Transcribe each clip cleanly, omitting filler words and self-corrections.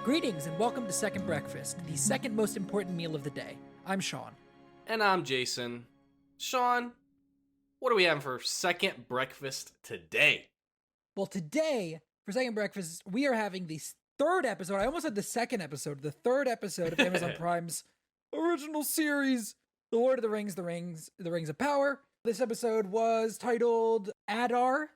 Greetings and welcome to Second Breakfast, the second most important meal of the day. I'm Sean. And I'm Jason. Sean, what are we having for second breakfast today? Well, today, for Second Breakfast, we are having the third episode. I almost said the second episode, the third episode of Amazon Prime's original series, The Lord of the Rings, The Rings of Power. This episode was titled Adar,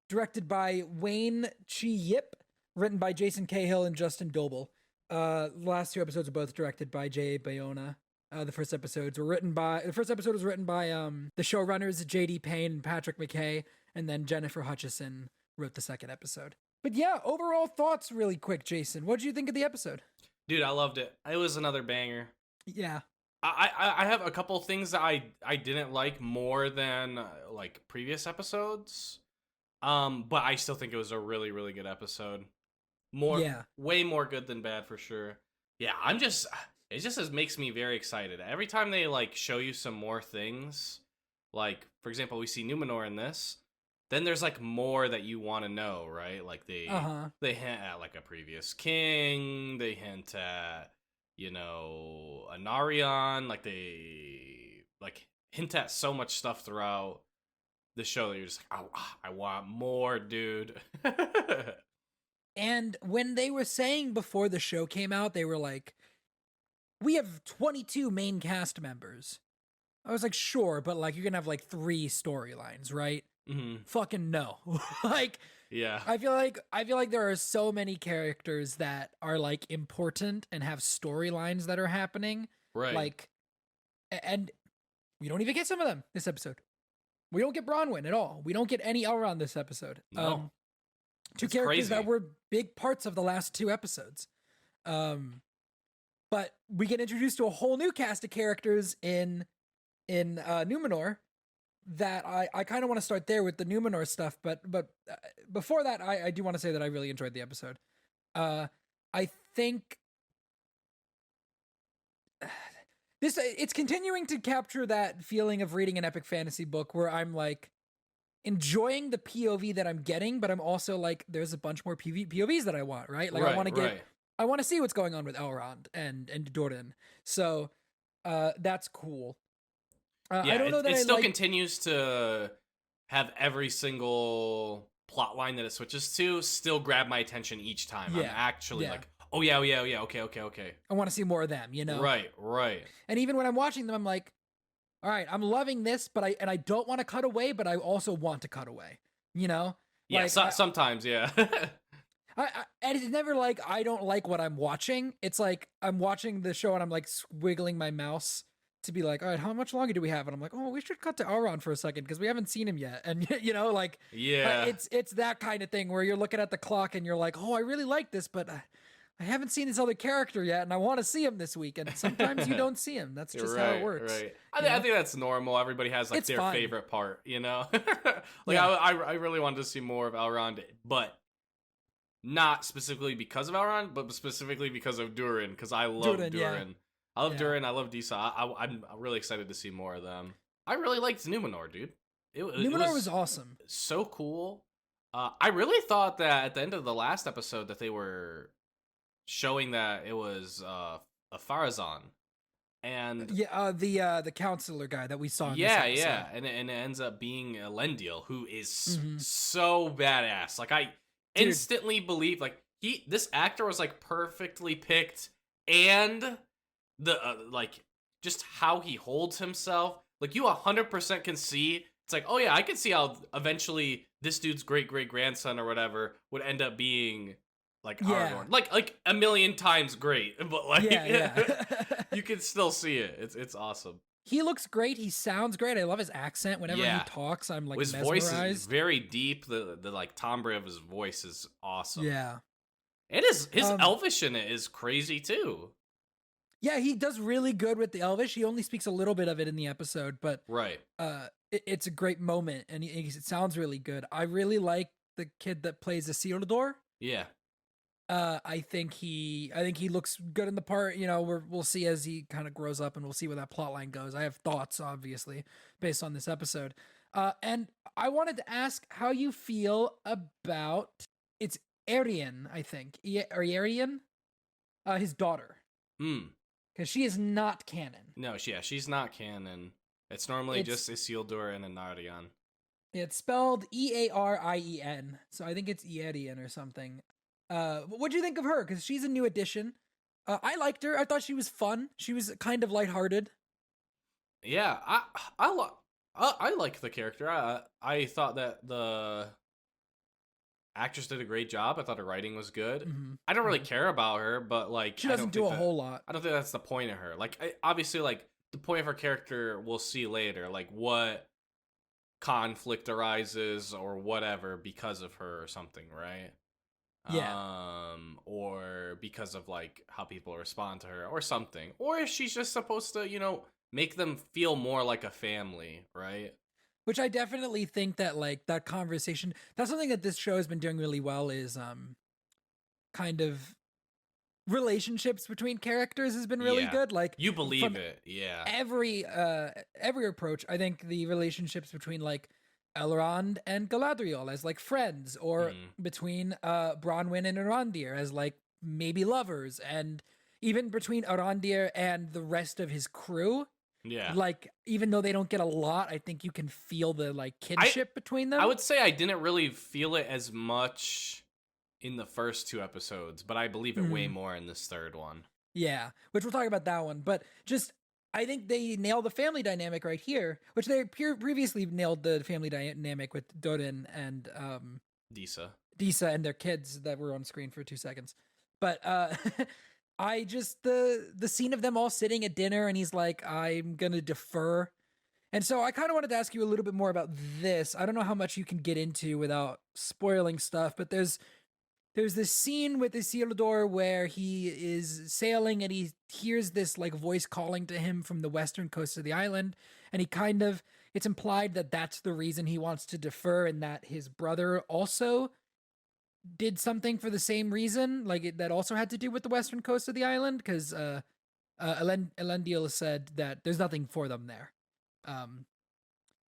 directed by Wayne Chi Yip, written by Jason Cahill and Justin Doble. The last two episodes are both directed by J.A. Bayona. The first episode was written by the showrunners J.D. Payne and Patrick McKay, and then Jennifer Hutchison wrote the second episode. But yeah, overall thoughts really quick, Jason. What did you think of the episode? Dude, I loved it. It was another banger. Yeah. I have a couple things that I didn't like more than like previous episodes. But I still think it was a really, really good episode. Way more good than bad for sure. Yeah, it just makes me very excited. Every time they like show you some more things, like for example, we see Numenor in this, then there's like more that you want to know, right? Like they hint at like a previous king, they hint at, Anarion, like they like hint at so much stuff throughout the show that you're just like, oh, I want more, dude. And when they were saying before the show came out, they were like, we have 22 main cast members. I was like, sure, but like you're gonna have like 3 storylines, right? Mm-hmm. Fucking no. Like, yeah. I feel like there are so many characters that are like important and have storylines that are happening. Right. Like, and we don't even get some of them this episode. We don't get Bronwyn at all. We don't get any Elrond this episode. No. Two It's characters crazy. that were big parts of the last 2 episodes. But we get introduced to a whole new cast of characters in Numenor that I kind of want to start there with the Numenor stuff. But before that, I do want to say that I really enjoyed the episode. I think it's continuing to capture that feeling of reading an epic fantasy book where I'm like enjoying the POV that I'm getting, but I'm also like, there's a bunch more POVs that I want, right? Like I want to see what's going on with Elrond and Doran. So that's cool. I don't know that it still continues to have every single plot line that it switches to still grab my attention each time. Yeah. I'm actually like, oh yeah, okay. I want to see more of them, you know? Right. And even when I'm watching them, I'm like, all right, I'm loving this, but I don't want to cut away, but I also want to cut away, you know? Yeah, like, sometimes, yeah. And it's never like I don't like what I'm watching. It's like I'm watching the show and I'm like squiggling my mouse to be like, all right, how much longer do we have? And I'm like, oh, we should cut to Elrond for a second because we haven't seen him yet. And like, yeah, it's that kind of thing where you're looking at the clock and you're like, oh, I really like this, but I haven't seen this other character yet, and I want to see him this week. And sometimes you don't see him. That's just how it works. Right. I think that's normal. Everybody has like their favorite part, Like Yeah. I really wanted to see more of Elrond, but not specifically because of Elrond, but specifically because of Durin, because I love Durin. Yeah. I love Durin. I love Disa. I'm really excited to see more of them. I really liked Numenor, dude. Numenor was awesome. So cool. I really thought that at the end of the last episode that they were showing that it was a Pharazôn. And the counselor guy that we saw in this episode. And it ends up being Elendil, who is so badass. Like I instantly believe like this actor was like perfectly picked, and the like just how he holds himself, like you 100% can see. It's like, oh yeah, I can see how eventually this dude's great-great-grandson or whatever would end up being like Aragorn, like a million times great, but like you can still see it. It's awesome. He looks great. He sounds great. I love his accent. Whenever he talks, I'm like his mesmerized. voice is very deep. The like timbre of his voice is awesome. Yeah, and his Elvish in it is crazy too. Yeah, he does really good with the Elvish. He only speaks a little bit of it in the episode, but it's a great moment, and it sounds really good. I really like the kid that plays Isildur. Yeah. I think he looks good in the part. We'll see as he kind of grows up, and we'll see where that plot line goes. I have thoughts, obviously, based on this episode. And I wanted to ask how you feel about it's Arian, I think. Arian? His daughter. Hmm. Because she is not canon. No, she's not canon. It's normally just Isildur and Anarion. It's spelled Earien, so I think it's Earien or something. What'd you think of her? Because she's a new addition. I liked her. I thought she was fun. She was kind of lighthearted. Yeah, I like the character. I thought that the actress did a great job. I thought her writing was good. Mm-hmm. I don't really care about her, but like she doesn't do a whole lot. I don't think that's the point of her. Like, obviously, like the point of her character, we'll see later. Like what conflict arises or whatever because of her or something, right? Yeah. Or because of like how people respond to her or something, or if she's just supposed to, make them feel more like a family, right? Which I definitely think that like that conversation, that's something that this show has been doing really well is kind of relationships between characters has been really good. Like you believe it, yeah. Every approach, I think the relationships between like Elrond and Galadriel as like friends, or between Bronwyn and Arondir as like maybe lovers, and even between Arondir and the rest of his crew. Yeah. Like, even though they don't get a lot, I think you can feel the like kinship between them. I would say I didn't really feel it as much in the first 2 episodes, but I believe it way more in this third one. Yeah, which we'll talk about that one. But just, I think they nailed the family dynamic right here, which they previously nailed the family dynamic with Dorin and Disa and their kids that were on screen for 2 seconds. But I just the scene of them all sitting at dinner and he's like, I'm gonna defer. And so I kind of wanted to ask you a little bit more about this. I don't know how much you can get into without spoiling stuff, but there's this scene with Isildur where he is sailing and he hears this like voice calling to him from the western coast of the island, and it's implied that that's the reason he wants to defer, and that his brother also did something for the same reason, like that also had to do with the western coast of the island, because Elendil said that there's nothing for them there.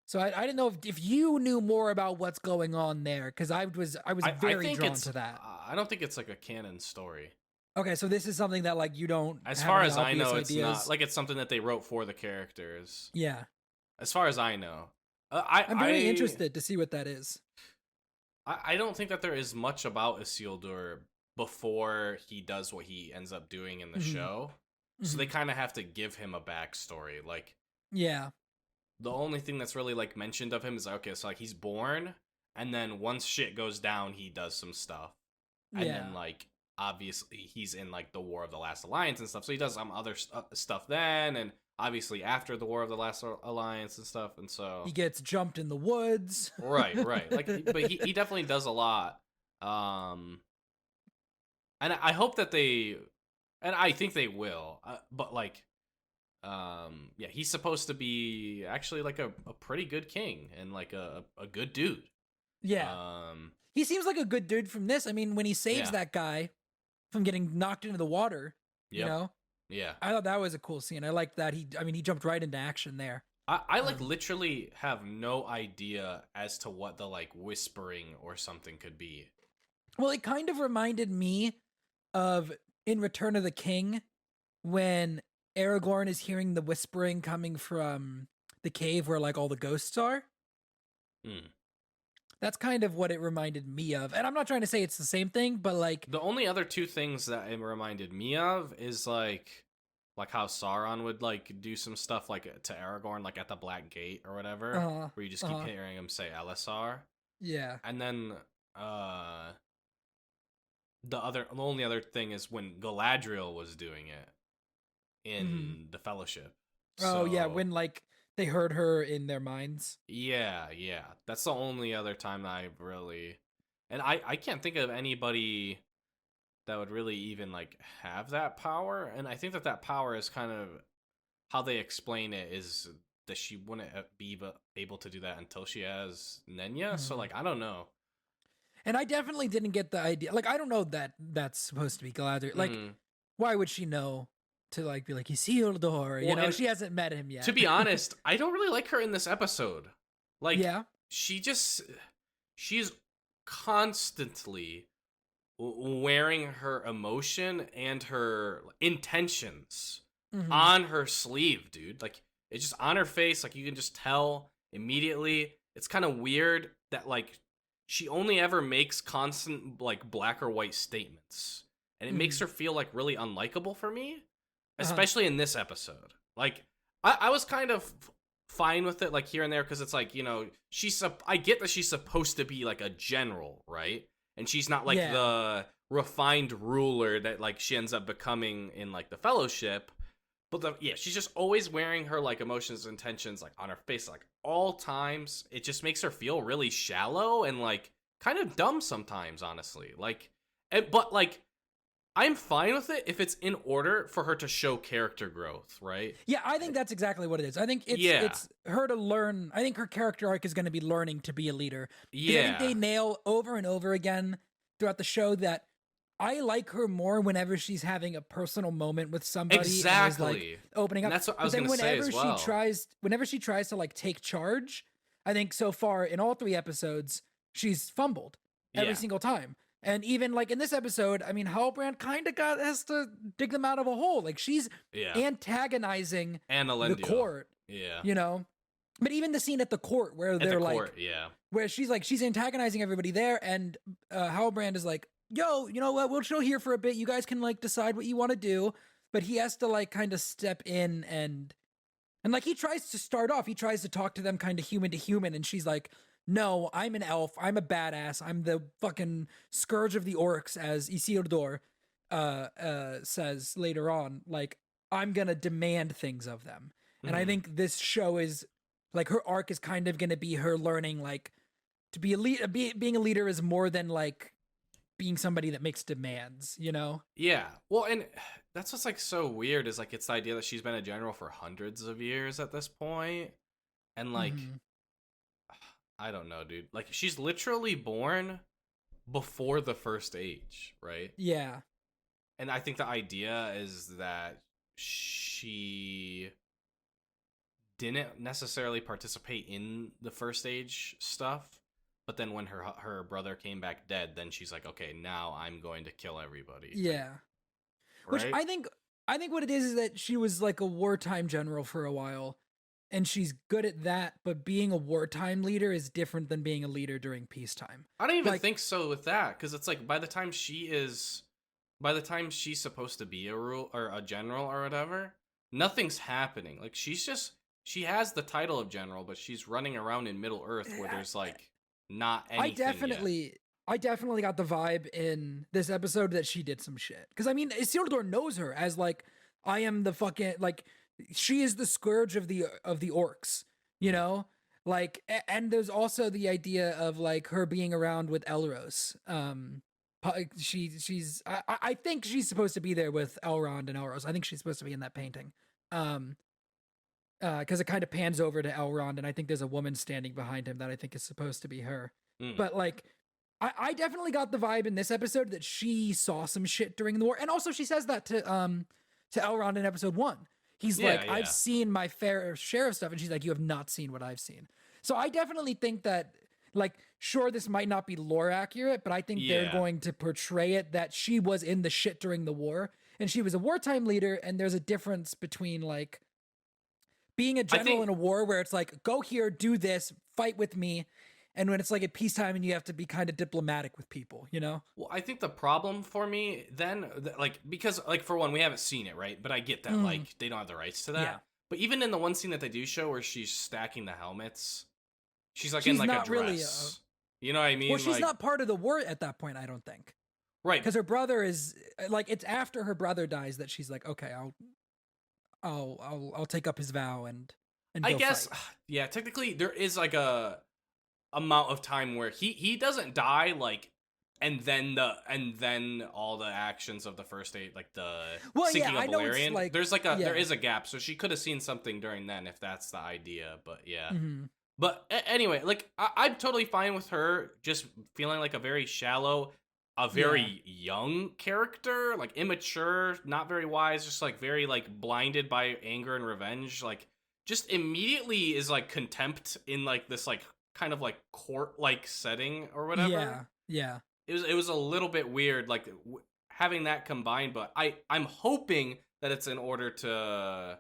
So I didn't know if you knew more about what's going on there, because I was very drawn to that. I don't think it's like a canon story. Okay, so this is something that like you don't. As far as I know, it's not like it's something that they wrote for the characters. Yeah. As far as I know, I'm very interested to see what that is. I don't think that there is much about Isildur before he does what he ends up doing in the show. So they kind of have to give him a backstory. Like, yeah. The only thing that's really like mentioned of him is like, okay, so like he's born, and then once shit goes down, he does some stuff. And then like obviously he's in like the War of the Last Alliance and stuff. So he does some other stuff then, and obviously after the War of the Last Alliance and stuff, and so he gets jumped in the woods. right. Like, but he definitely does a lot. And I hope that and I think they will. But like, yeah, he's supposed to be actually like a pretty good king and like a good dude. Yeah. He seems like a good dude from this. I mean, when he saves that guy from getting knocked into the water, you know? Yeah. I thought that was a cool scene. I liked that. He jumped right into action there. I like literally have no idea as to what the like whispering or something could be. Well, it kind of reminded me of in Return of the King when Aragorn is hearing the whispering coming from the cave where like all the ghosts are. That's kind of what it reminded me of. And I'm not trying to say it's the same thing, but like the only other 2 things that it reminded me of is like how Sauron would like do some stuff like to Aragorn, like at the Black Gate or whatever, where you just keep hearing him say Elisar. Yeah. And then the only other thing is when Galadriel was doing it in the Fellowship. Oh yeah, when like they heard her in their minds. Yeah. That's the only other time that I've really, and I can't think of anybody that would really even like have that power. And I think that power is kind of how they explain it is that she wouldn't be able to do that until she has Nenya. So like I don't know. And I definitely didn't get the idea. Like I don't know that that's supposed to be Galadriel. Like why would she know to like be like Isildur? You know, she hasn't met him yet. To be honest, I don't really like her in this episode. Like yeah. she's constantly wearing her emotion and her intentions Mm-hmm. on her sleeve, dude. Like, it's just on her face. Like, you can just tell immediately. It's kind of weird that, like, she only ever makes constant, like, black or white statements. And it makes Mm-hmm. her feel, like, really unlikable for me, Uh-huh. especially in this episode. Like, I was kind of fine with it, like, here and there, because it's like, I get that she's supposed to be, like, a general, right? And she's not, like, Yeah. the refined ruler that, like, she ends up becoming in, like, the Fellowship. But yeah, she's just always wearing her, like, emotions and intentions, like, on her face, like, all times. It just makes her feel really shallow and, like, kind of dumb sometimes, honestly. Like, but, like, I'm fine with it if it's in order for her to show character growth, right? Yeah, I think that's exactly what it is. I think Yeah. it's her to learn. I think her character arc is going to be learning to be a leader, because I think Yeah. they nail over and over again throughout the show that I like her more whenever she's having a personal moment with somebody and is like Exactly. opening And up. that's what I But was then going to say as well. whenever she tries to like take charge, I think so far in all 3 episodes she's fumbled every Yeah. single time. And even like in this episode, I mean, Halbrand kind of has to dig them out of a hole. Like she's Yeah. antagonizing And the Elendio. court, Yeah. you know. But even the scene at the court where At the they're court, like, yeah. where she's antagonizing everybody there, and Halbrand is like, "Yo, you know what? We'll chill here for a bit. You guys can like decide what you want to do." But he has to like kind of step in and like he tries to start off. He tries to talk to them kind of human to human, and she's like, "No, I'm an elf. I'm a badass. I'm the fucking scourge of the orcs," as Isildur says later on. Like, I'm gonna demand things of them, and I Mhm. think this show is like her arc is kind of gonna be her learning like to be a being a leader is more than like being somebody that makes demands. You know? Yeah. Well, and that's what's like so weird is like it's the idea that she's been a general for hundreds of years at this point. And like Mm-hmm. I don't know, dude. Like she's literally born before the first age, right? Yeah. And I think the idea is that she didn't necessarily participate in the first age stuff, but then when her brother came back dead, then she's like, okay, now I'm going to kill everybody, type, Yeah. Which right? I think what it is that she was like a wartime general for a while, and she's good at that, but being a wartime leader is different than being a leader during peacetime. I don't even Like, think so with that, because it's like by the time she's supposed to be a rule or a general or whatever, nothing's happening. Like she has the title of general, but she's running around in Middle Earth where there's like not I anything yet. definitely I definitely got the vibe in this episode that she did some shit. Cuz I mean, Isildur knows her as like I am the fucking like she is the scourge of the orcs, you Mhm. know? Like and there's also the idea of like her being around with Elros. I think she's supposed to be there with Elrond and Elros. I think she's supposed to be in that painting. Um because it kind of pans over to Elrond, and I think there's a woman standing behind him that I think is supposed to be her. Mm. But like, I definitely got the vibe in this episode that she saw some shit during the war, and also she says that to Elrond in episode 1. He's Yeah, like, "I've yeah. seen my fair share of stuff," and she's like, "You have not seen what I've seen." So I definitely think that, like, sure, this might not be lore accurate, but I think they're Yeah. going to portray it that she was in the shit during the war, and she was a wartime leader, and there's a difference between like being a I general think in a war where it's like, go here, do this, fight with me. And when it's like at peacetime and you have to be kind of diplomatic with people, you know? well, I think the problem for me then, like, because, like, for one, we haven't seen it, right? But I get that, Mm, like, they don't have the rights to yeah. that. But even in the one scene that they do show where she's stacking the helmets, she's, like, in, She's like, a not really, dress. You know what I mean? well, she's Like, not part of the war at that point, I don't think. right. Because her brother is, like, it's after her brother dies that she's like, okay, I'll take up his vow and I go guess, fight. yeah, technically, there is, like, a amount of time where he doesn't die, like, and then all the actions of the first aid, like the Well, yeah, sinking of I know it's Balerion, like, there yeah. is a gap, so she could have seen something during then if that's the idea. But yeah, Hmm. but anyway, like I'm totally fine with her just feeling like a very shallow, a Yeah. very young character, like immature, not very wise, just like very like blinded by anger and revenge, like just immediately is like contempt in like this like kind of like court like setting or whatever. Yeah. Yeah. it was a little bit weird, like having that combined. But I'm hoping that it's in order to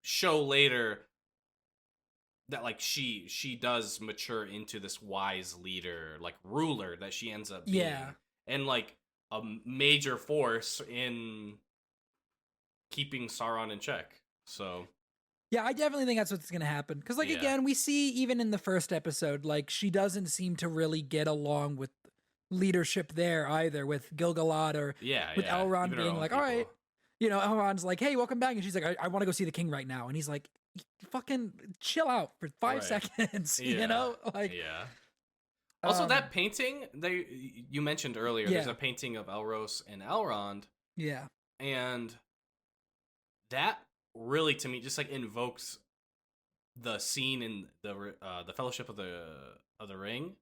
show later that like she does mature into this wise leader, like ruler that she ends up being, and like a major force in keeping Sauron in check. So yeah, I definitely think that's what's gonna happen. Because like again, we see even in the first episode, like she doesn't seem to really get along with leadership there either, with Gil-galad or with Elrond even being like, all right, Elrond's like, hey, welcome back, and she's like, I want to go see the king right now, and he's like, fucking chill out for 5 seconds, like Also, that painting you mentioned earlier, there's a painting of Elros and Elrond, and that really to me just like invokes the scene in the Fellowship of the Ring,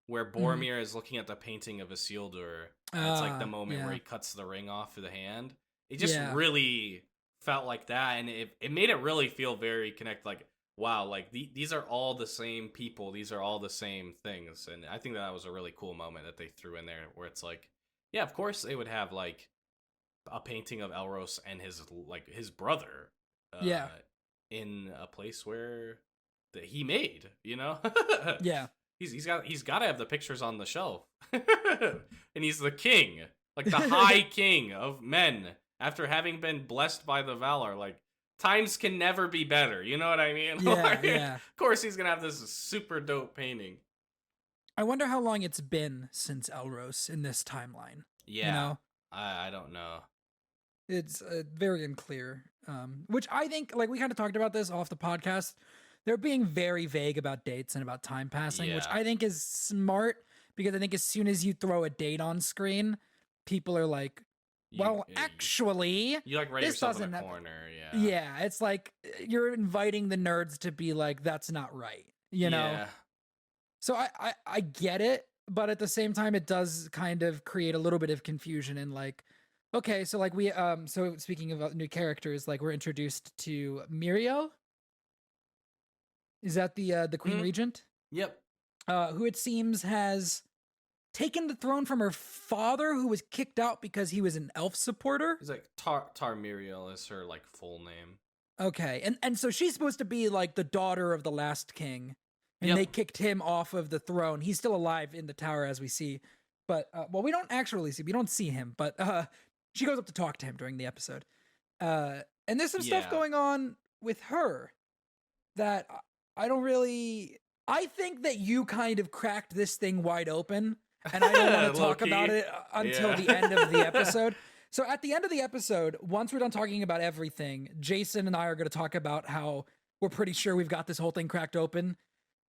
where Boromir is looking at the painting of Isildur, and it's like the moment where he cuts the ring off of the hand. It just really felt like that, and it made it really feel very connected. Like, wow, like these are all the same people, these are all the same things, and I think that was a really cool moment that they threw in there, where it's like, yeah, of course they would have like a painting of Elros and his brother, in a place where that he made, he's got to have the pictures on the shelf, and he's the king, like the high king of men, after having been blessed by the Valar. Like, times can never be better, you know what I mean? Of course he's gonna have this super dope painting. I wonder how long it's been since Elros in this timeline. I don't know. It's very unclear, which I think, like, we kind of talked about this off the podcast, they're being very vague about dates and about time passing, which I think is smart, because I think as soon as you throw a date on screen, people are like, well, actually, you like write yourself in a corner. Yeah, it's like you're inviting the nerds to be like, that's not right, So I get it, but at the same time, it does kind of create a little bit of confusion in like, okay, so like so speaking of new characters, like we're introduced to Miriel. Is that the Queen Regent? Yep. Who it seems has taken the throne from her father, who was kicked out because he was an elf supporter. He's like Tarmiriel is her like full name. Okay, and so she's supposed to be like the daughter of the last king, and they kicked him off of the throne. He's still alive in the tower, as we see, but we don't actually see. We don't see him, but she goes up to talk to him during the episode, and there's some stuff going on with her that I don't really. I think that you kind of cracked this thing wide open. And I don't want to talk about it until the end of the episode. So at the end of the episode, once we're done talking about everything, Jason and I are going to talk about how we're pretty sure we've got this whole thing cracked open.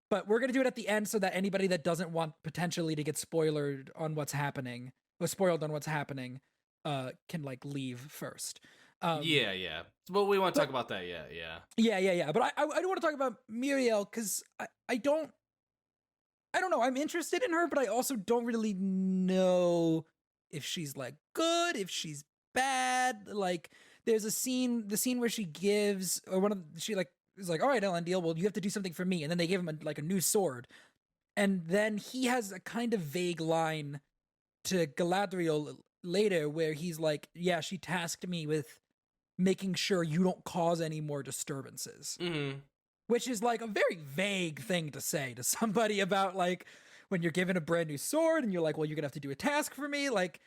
But we're going to do it at the end so that anybody that doesn't want potentially to get spoiled on what's happening, can like leave first. But we want to talk about that. Yeah. But I don't want to talk about Miriel because I don't know. I'm interested in her, but I also don't really know if she's like good, if she's bad. Like, there's the scene where she gives, or she like is like, all right, Elendil, well, you have to do something for me, and then they give him a new sword, and then he has a kind of vague line to Galadriel later where he's like, yeah, she tasked me with making sure you don't cause any more disturbances. Which is like a very vague thing to say to somebody about like when you're given a brand new sword and you're like, well, you're gonna have to do a task for me. Like,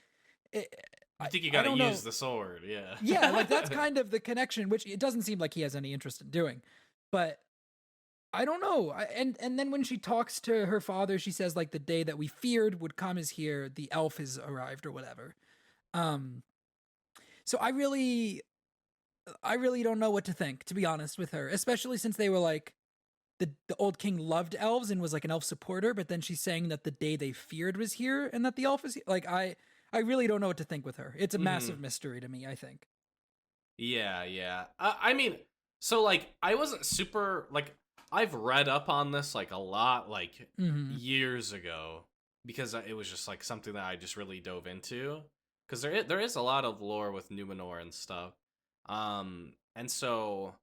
I think you gotta use the sword. Yeah, like that's kind of the connection, which it doesn't seem like he has any interest in doing. But I don't know. And then when she talks to her father, she says like the day that we feared would come is here. The elf has arrived or whatever. So I really don't know what to think, to be honest with her, especially since they were like, the old king loved elves and was like an elf supporter, but then she's saying that the day they feared was here and that the elf is here. Like, I really don't know what to think with her. It's a massive mystery to me, I think. Yeah. I mean, so like, I wasn't super, like, I've read up on this like a lot, like years ago, because it was just like something that I just really dove into, because there is a lot of lore with Numenor and stuff. And so,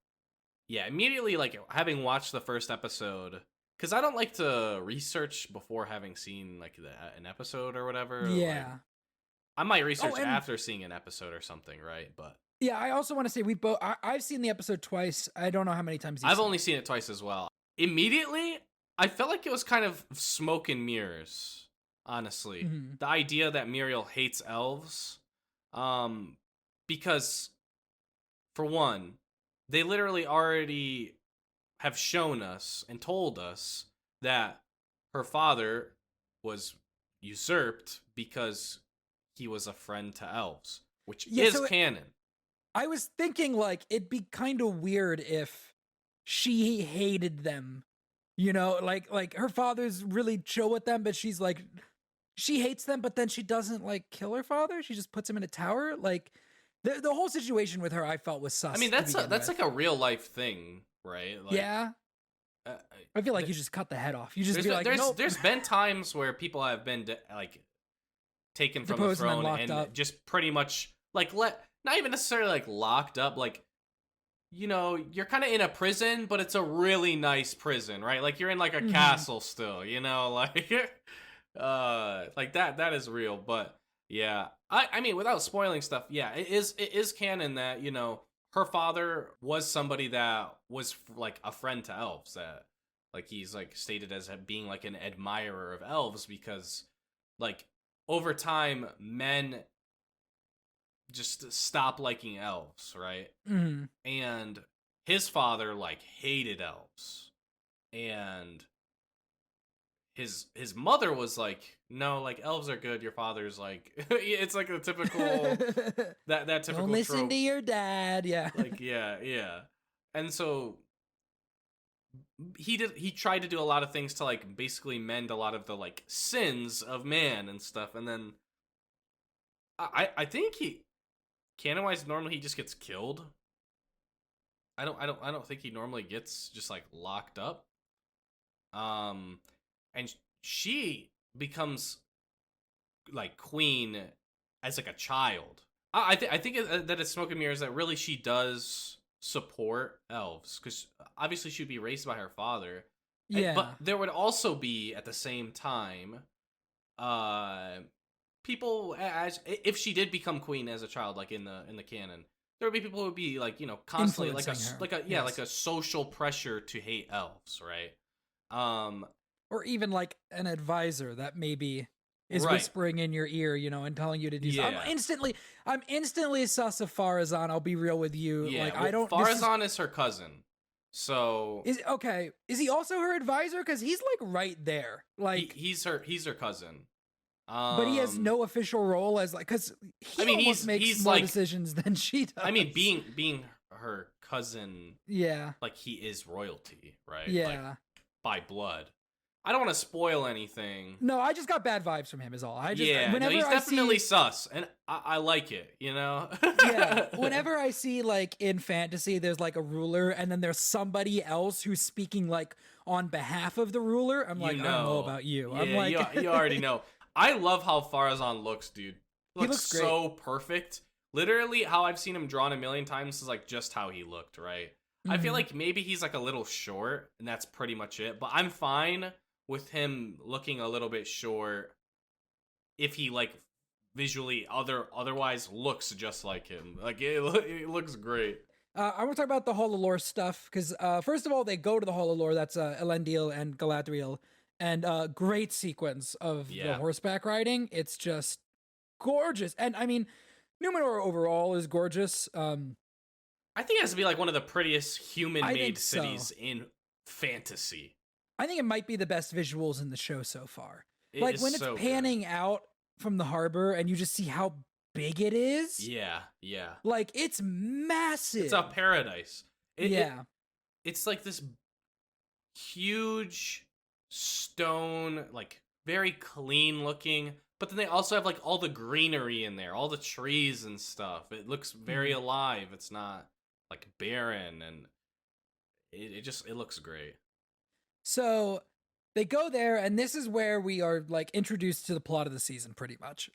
yeah, immediately, like, having watched the first episode, because I don't like to research before having seen like an episode or whatever. Yeah. Like, I might research after seeing an episode or something, right? But yeah, I also want to say I've seen the episode twice. I don't know how many times I've only seen it twice as well. Immediately, I felt like it was kind of smoke and mirrors, honestly. Mm-hmm. The idea that Muriel hates elves, because for one, they literally already have shown us and told us that her father was usurped because he was a friend to elves, which is canon. I was thinking like it'd be kind of weird if she hated them, you know, like her father's really chill with them, but she's like she hates them, but then she doesn't like kill her father. She just puts him in a tower. Like the whole situation with her, I felt was sus. I mean, that's like a real life thing, right? Like, yeah. I feel like you just cut the head off. You just be like, nope. There's been times where people have been like taken from the throne and just pretty much like not even necessarily like locked up, like, you know, you're kind of in a prison, but it's a really nice prison, right? Like you're in like a castle still, you know, like like that is real. But yeah, I mean, without spoiling stuff, yeah, it is canon that, you know, her father was somebody that was like a friend to elves, that like he's like stated as being like an admirer of elves, because like over time men just stop liking elves, right? Mm-hmm. And his father like hated elves, and his mother was like, no, like elves are good. Your father's like it's like a typical that typical don't listen trope. to your dad. Yeah. Like yeah. And so he tried to do a lot of things to like basically mend a lot of the like sins of man and stuff, and then I think canon wise normally he just gets killed. I don't think he normally gets just like locked up. And she becomes like queen as like a child. I think that it's smoke and mirrors, that really she does support elves, because obviously she'd be raised by her father. Yeah. But there would also be at the same time, people, as if she did become queen as a child, like in the canon, there would be people who would be like, you know, constantly like a social pressure to hate elves, right? Or even like an advisor that maybe is whispering in your ear, you know, and telling you to do something. I'm instantly sus of Farazan. I'll be real with you. Yeah, like, well, I don't. Farazan is her cousin, so is he also her advisor? Because he's like right there. Like he's her cousin. But he has no official role as like, because he makes more like, decisions than she does. I mean, being her cousin, yeah, like he is royalty, right? Yeah, like, by blood. I don't want to spoil anything. No, I just got bad vibes from him. Is all. He's definitely sus, and I like it. You know. Yeah. Whenever I see like in fantasy, there's like a ruler, and then there's somebody else who's speaking like on behalf of the ruler. I'm like, I don't know about you. Yeah, I'm like, you already know. I love how Farazan looks, dude. He looks great. So perfect. Literally, how I've seen him drawn a million times is like just how he looked, right? Mm-hmm. I feel like maybe he's like a little short, and that's pretty much it. But I'm fine with him looking a little bit short if he like visually otherwise looks just like him. Like it looks great. I want to talk about the Hololore stuff, because first of all, they go to the Hololore. That's Elendil and Galadriel. And great sequence of the horseback riding. It's just gorgeous. And I mean, Numenor overall is gorgeous. I think it has to be like one of the prettiest human-made cities in fantasy. I think it might be the best visuals in the show so far. Like when it's panning out from the harbor and you just see how big it is. Yeah. Like it's massive. It's a paradise. It's like this huge stone, like very clean looking, but then they also have like all the greenery in there, all the trees and stuff. It looks very alive. It's not like barren, and it looks great. So they go there, and this is where we are like introduced to the plot of the season pretty much.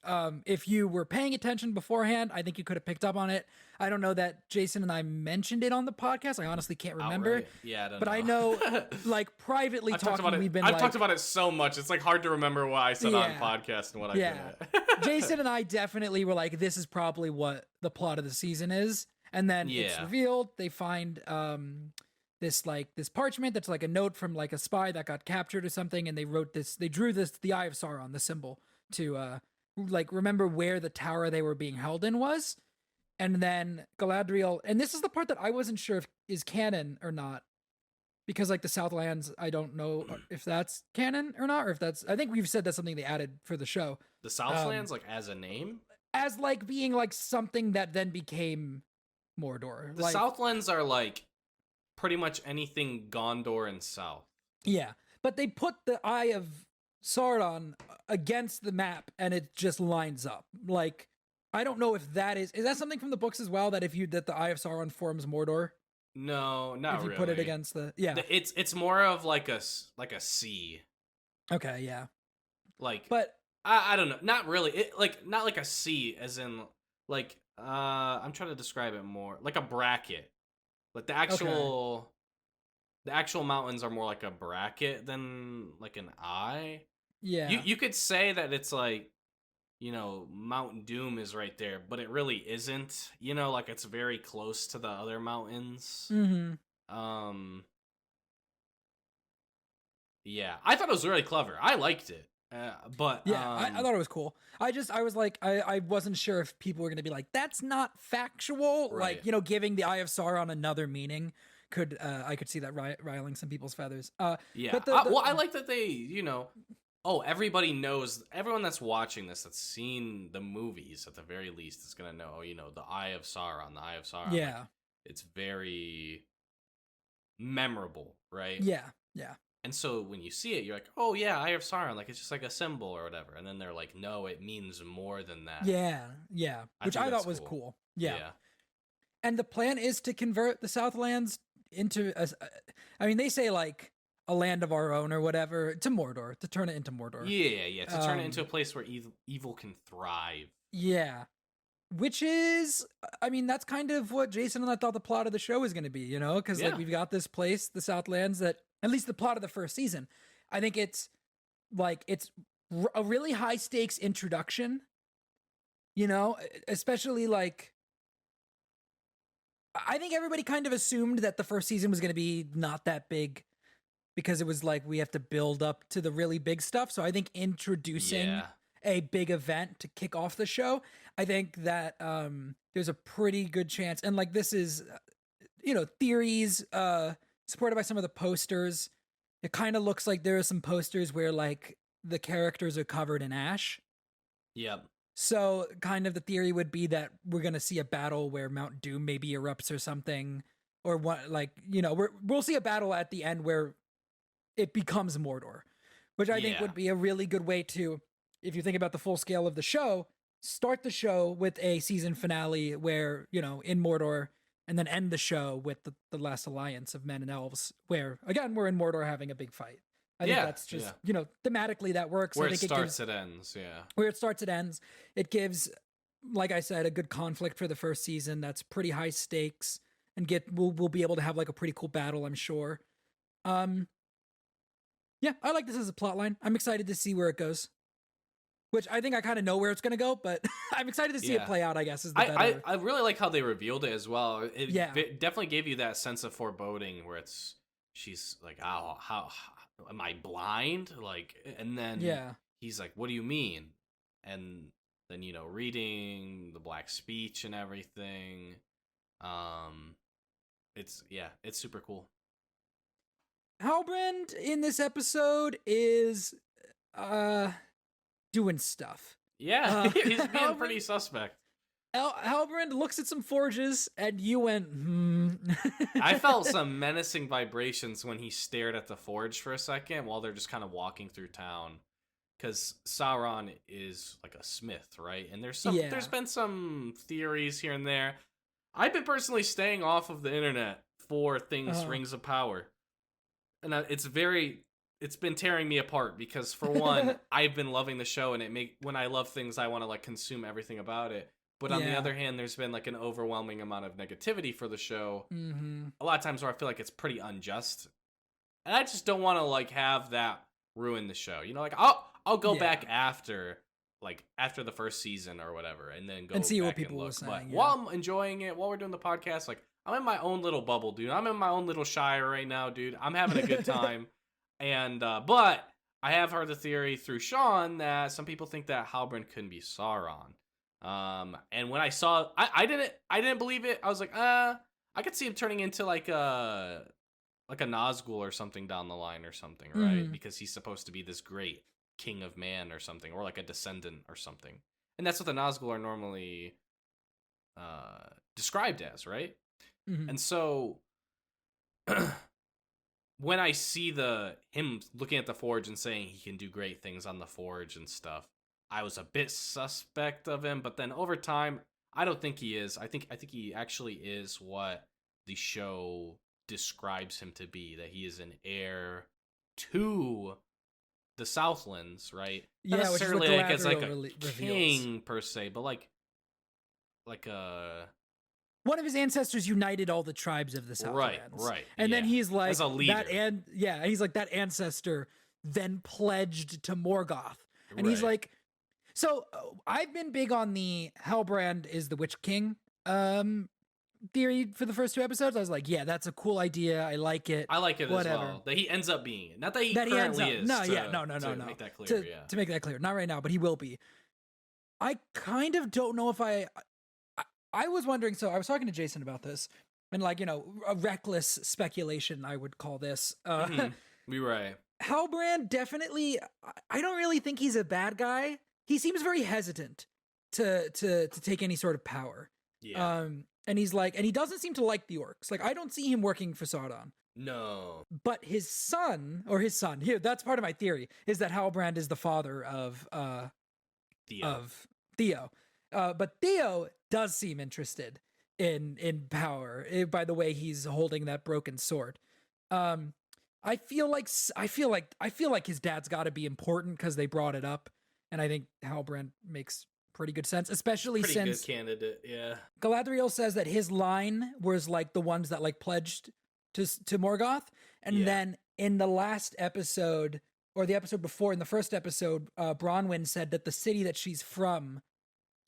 If you were paying attention beforehand, I think you could have picked up on it. I don't know that Jason and I mentioned it on the podcast. I honestly can't remember. Outright. Yeah, I don't but know. I know, like, privately talking, we've been I've like, talked about it so much. It's like hard to remember what I said on podcast and what I didn't. Jason and I definitely were like, this is probably what the plot of the season is. And then it's revealed. They find this parchment that's like a note from like a spy that got captured or something, and they drew the Eye of Sauron, the symbol, to like remember where the tower they were being held in was. And then Galadriel, and this is the part that I wasn't sure if is canon or not, because like the Southlands, I don't know if that's canon or not, or if that's, I think we've said that's something they added for the show. The Southlands, like as a name? As like being like something that then became Mordor. The Southlands are like pretty much anything Gondor and South. Yeah, but they put the Eye of Sauron against the map and it just lines up. Like, I don't know if that is that something from the books as well, that that the Eye of Sauron forms Mordor? No, not really. If you put it against it's more of like a sea. Okay, yeah. Like, but I don't know, not really. Not like a sea, as in like I'm trying to describe it more like a bracket. Like the actual mountains are more like a bracket than like an eye. Yeah. You could say that it's like, you know, Mount Doom is right there, but it really isn't. You know, like it's very close to the other mountains. Mm-hmm. Yeah, I thought it was really clever. I liked it. But yeah, I thought it was cool. I was like, I wasn't sure if people were going to be like, that's not factual. Right. Like, you know, giving the Eye of Sauron another meaning I could see that riling some people's feathers. Yeah. But well, I like that they, you know, everybody knows, everyone that's watching this, that's seen the movies at the very least, is going to know, you know, the Eye of Sauron. Yeah. Like, it's very memorable, right? Yeah. Yeah. And so when you see it, you're like, oh yeah, Eye of Sauron, like it's just like a symbol or whatever. And then they're like, no, it means more than that. Yeah. Yeah. Which I thought was cool. Yeah. And the plan is to convert the Southlands into I mean, they say like a land of our own or whatever, to Mordor, to turn it into Mordor. Yeah, to turn it into a place where evil can thrive. Yeah. Which is, I mean, that's kind of what Jason and I thought the plot of the show was going to be, you know? Because like we've got this place, the Southlands, that, at least the plot of the first season, I think it's like, it's a really high stakes introduction, you know? Especially like, I think everybody kind of assumed that the first season was going to be not that big, because it was like, we have to build up to the really big stuff. So I think introducing a big event to kick off the show, I think that there's a pretty good chance. And like, this is, you know, theories supported by some of the posters. It kind of looks like there are some posters where like the characters are covered in ash. Yep. So kind of the theory would be that we're going to see a battle where Mount Doom maybe erupts or something, or what, like, you know, we'll see a battle at the end where it becomes Mordor, which I think would be a really good way to, if you think about the full scale of the show, start the show with a season finale where, you know, in Mordor, and then end the show with the last alliance of men and elves, where again, we're in Mordor having a big fight. I think that's just, you know, thematically that works. Where I think it starts, it ends. Yeah. Where it starts, it ends. It gives, like I said, a good conflict for the first season. That's pretty high stakes, and we'll be able to have like a pretty cool battle, I'm sure. Yeah, I like this as a plot line. I'm excited to see where it goes. Which I think I kind of know where it's going to go, but I'm excited to see it play out, I guess, is the better. I really like how they revealed it as well. It definitely gave you that sense of foreboding where she's like, oh, how am I blind? Like, and then he's like, what do you mean? And then, you know, reading the Black Speech and everything. It's super cool. Halbrand in this episode is doing stuff. Yeah, he's being pretty suspect. Halbrand looks at some forges, and you went, I felt some menacing vibrations when he stared at the forge for a second while they're just kind of walking through town. Because Sauron is like a smith, right? And there's been some theories here and there. I've been personally staying off of the internet for things Rings of Power. And it's very it's been tearing me apart because for one, I've been loving the show, and when I love things, I want to like consume everything about it. But on the other hand, there's been like an overwhelming amount of negativity for the show. A lot of times where I feel like it's pretty unjust, and I just don't want to like have that ruin the show. You know, like I'll go back after the first season or whatever, and then go and see back what people and look. were saying. But while I'm enjoying it, while we're doing the podcast, like I'm in my own little bubble, dude. I'm in my own little shire right now, dude. I'm having a good time, and but I have heard the theory through Sean that some people think that Halbrand couldn't be Sauron. And when I saw, I didn't believe it. I was like, I could see him turning into like a Nazgul or something down the line or something, right? Because he's supposed to be this great king of man or something, or like a descendant or something. And that's what the Nazgul are normally described as, right? And so when I see him looking at the Forge and saying he can do great things on the Forge and stuff, I was a bit suspect of him, but then over time, I don't think he is. I think he actually is what the show describes him to be, that he is an heir to the Southlands, right? Yeah, not necessarily which is what like as like a reveals. king per se, but like one of his ancestors united all the tribes of the Southlands. Right. And then he's like as a leader. He's like that ancestor then pledged to Morgoth. And he's like, so I've been big on the Halbrand is the Witch King theory for the first 2 episodes. I was like, yeah, that's a cool idea. I like it. I like it as well. That he ends up being it. Not that he currently is. No. To make that clear, to make that clear. Not right now, but he will be. I kind of don't know if I was wondering, so I was talking to Jason about this, and like, a reckless speculation, I would call this. You're right. Halbrand definitely, I don't really think he's a bad guy. He seems very hesitant to take any sort of power. Yeah. And he's like, and he doesn't seem to like the orcs. Like, I don't see him working for Sauron. No. But his son, here, that's part of my theory, is that Halbrand is the father of Theo. But Theo does seem interested in power by the way he's holding that broken sword. I feel like his dad's got to be important because they brought it up, and I think Halbrand makes pretty good sense, especially since good candidate. Yeah, Galadriel says that his line was like the ones that like pledged to Morgoth, and then in the last episode or the episode before, in the first episode, Bronwyn said that the city that she's from,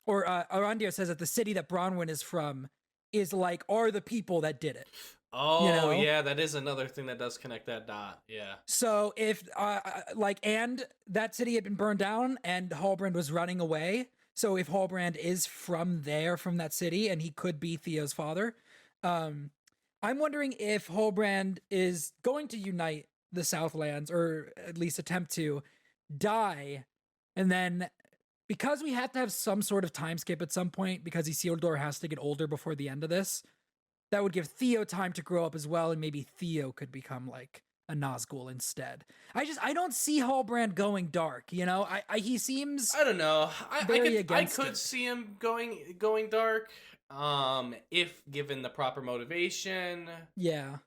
or Arondir says that the city that Bronwyn is from is like are the people that did it. Oh, yeah, that is another thing that does connect that dot. Yeah. So if and that city had been burned down and Halbrand was running away. So if Halbrand is from that city, and he could be Theo's father, I'm wondering if Halbrand is going to unite the Southlands, or at least attempt to die, and then because we have to have some sort of time skip at some point because Isildur has to get older before the end of this. That would give Theo time to grow up as well, and maybe Theo could become like a Nazgul instead. I don't see Halbrand going dark. He seems. I don't know. I could it. see him going dark. If given the proper motivation. Yeah.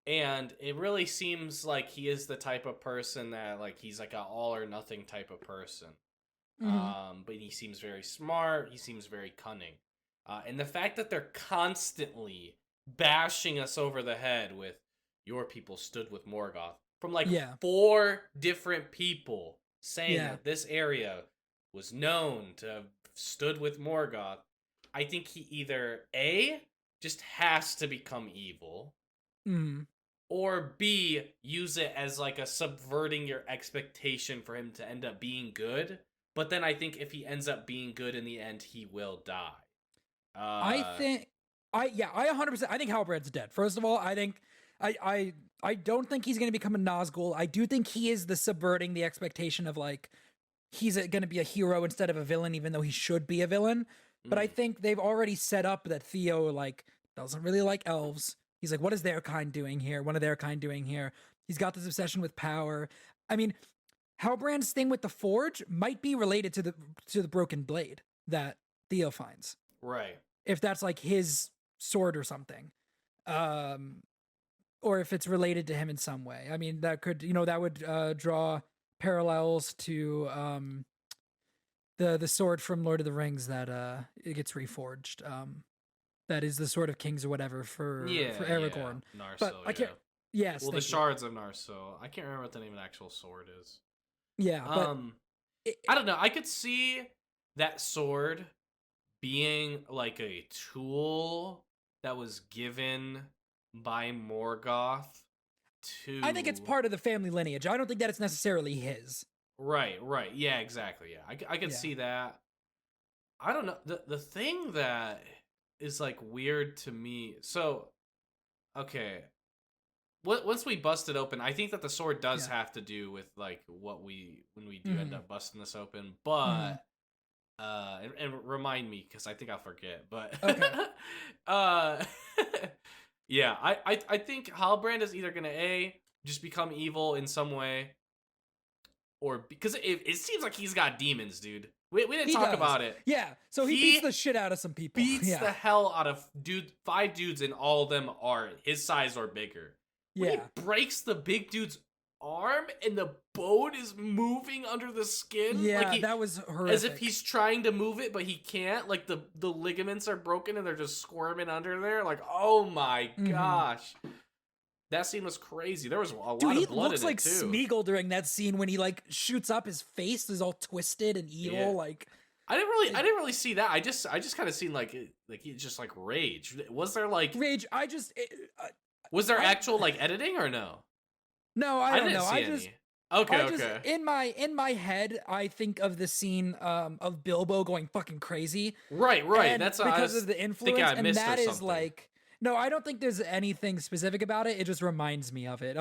And it really seems like he is the type of person that like he's like an all or nothing type of person. But he seems very smart. He seems very cunning. And the fact that they're constantly bashing us over the head with your people stood with Morgoth from like 4 different people saying that this area was known to have stood with Morgoth. I think he either A, just has to become evil, or B, use it as like a subverting your expectation for him to end up being good. But then I think if he ends up being good in the end, he will die. I 100%. I think Halbrand's dead. First of all, I think I don't think he's going to become a Nazgul. I do think he is the subverting the expectation of like he's going to be a hero instead of a villain, even though he should be a villain. But I think they've already set up that Theo like doesn't really like elves. He's like, what is their kind doing here? What are their kind doing here? He's got this obsession with power. I mean, Halbrand's thing with the Forge might be related to the broken blade that Theo finds. Right. If that's like his sword or something. or if it's related to him in some way. I mean, that could, that would draw parallels to the sword from Lord of the Rings that it gets reforged. That is the Sword of Kings or whatever for Aragorn. Narsil, but I can't. Yes. Well, the shards of Narsil. I can't remember what the name of the actual sword is. Yeah, but I don't know. I could see that sword being like a tool that was given by Morgoth to. I think it's part of the family lineage. I don't think that it's necessarily his. Right. Yeah, exactly. Yeah, I could see that. I don't know. The thing that is like weird to me. So, okay. Once we bust it open, I think that the sword does have to do with like when we do end up busting this open. But and remind me because I think I'll forget. But yeah, I think Halbrand is either gonna just become evil in some way, or because it seems like he's got demons, dude. We didn't talk about it. Yeah, so he beats the shit out of some people. Beats the hell out of 5 dudes, and all of them are his size or bigger. When he breaks the big dude's arm and the bone is moving under the skin. Yeah, that was horrific. As if he's trying to move it, but he can't. Like the ligaments are broken and they're just squirming under there. Like, oh my gosh. That scene was crazy. There was a lot of blood in it, too. He looks like Smeagol during that scene when he like shoots up. His face is all twisted and evil. Yeah. Like, I didn't really see that. I just kind of seen like he just like rage. Was there like rage? Was there actual like editing or no? No, I don't know. Okay. In my head, I think of the scene of Bilbo going fucking crazy. Right. That's because of the influence, and that is like. No, I don't think there's anything specific about it. It just reminds me of it.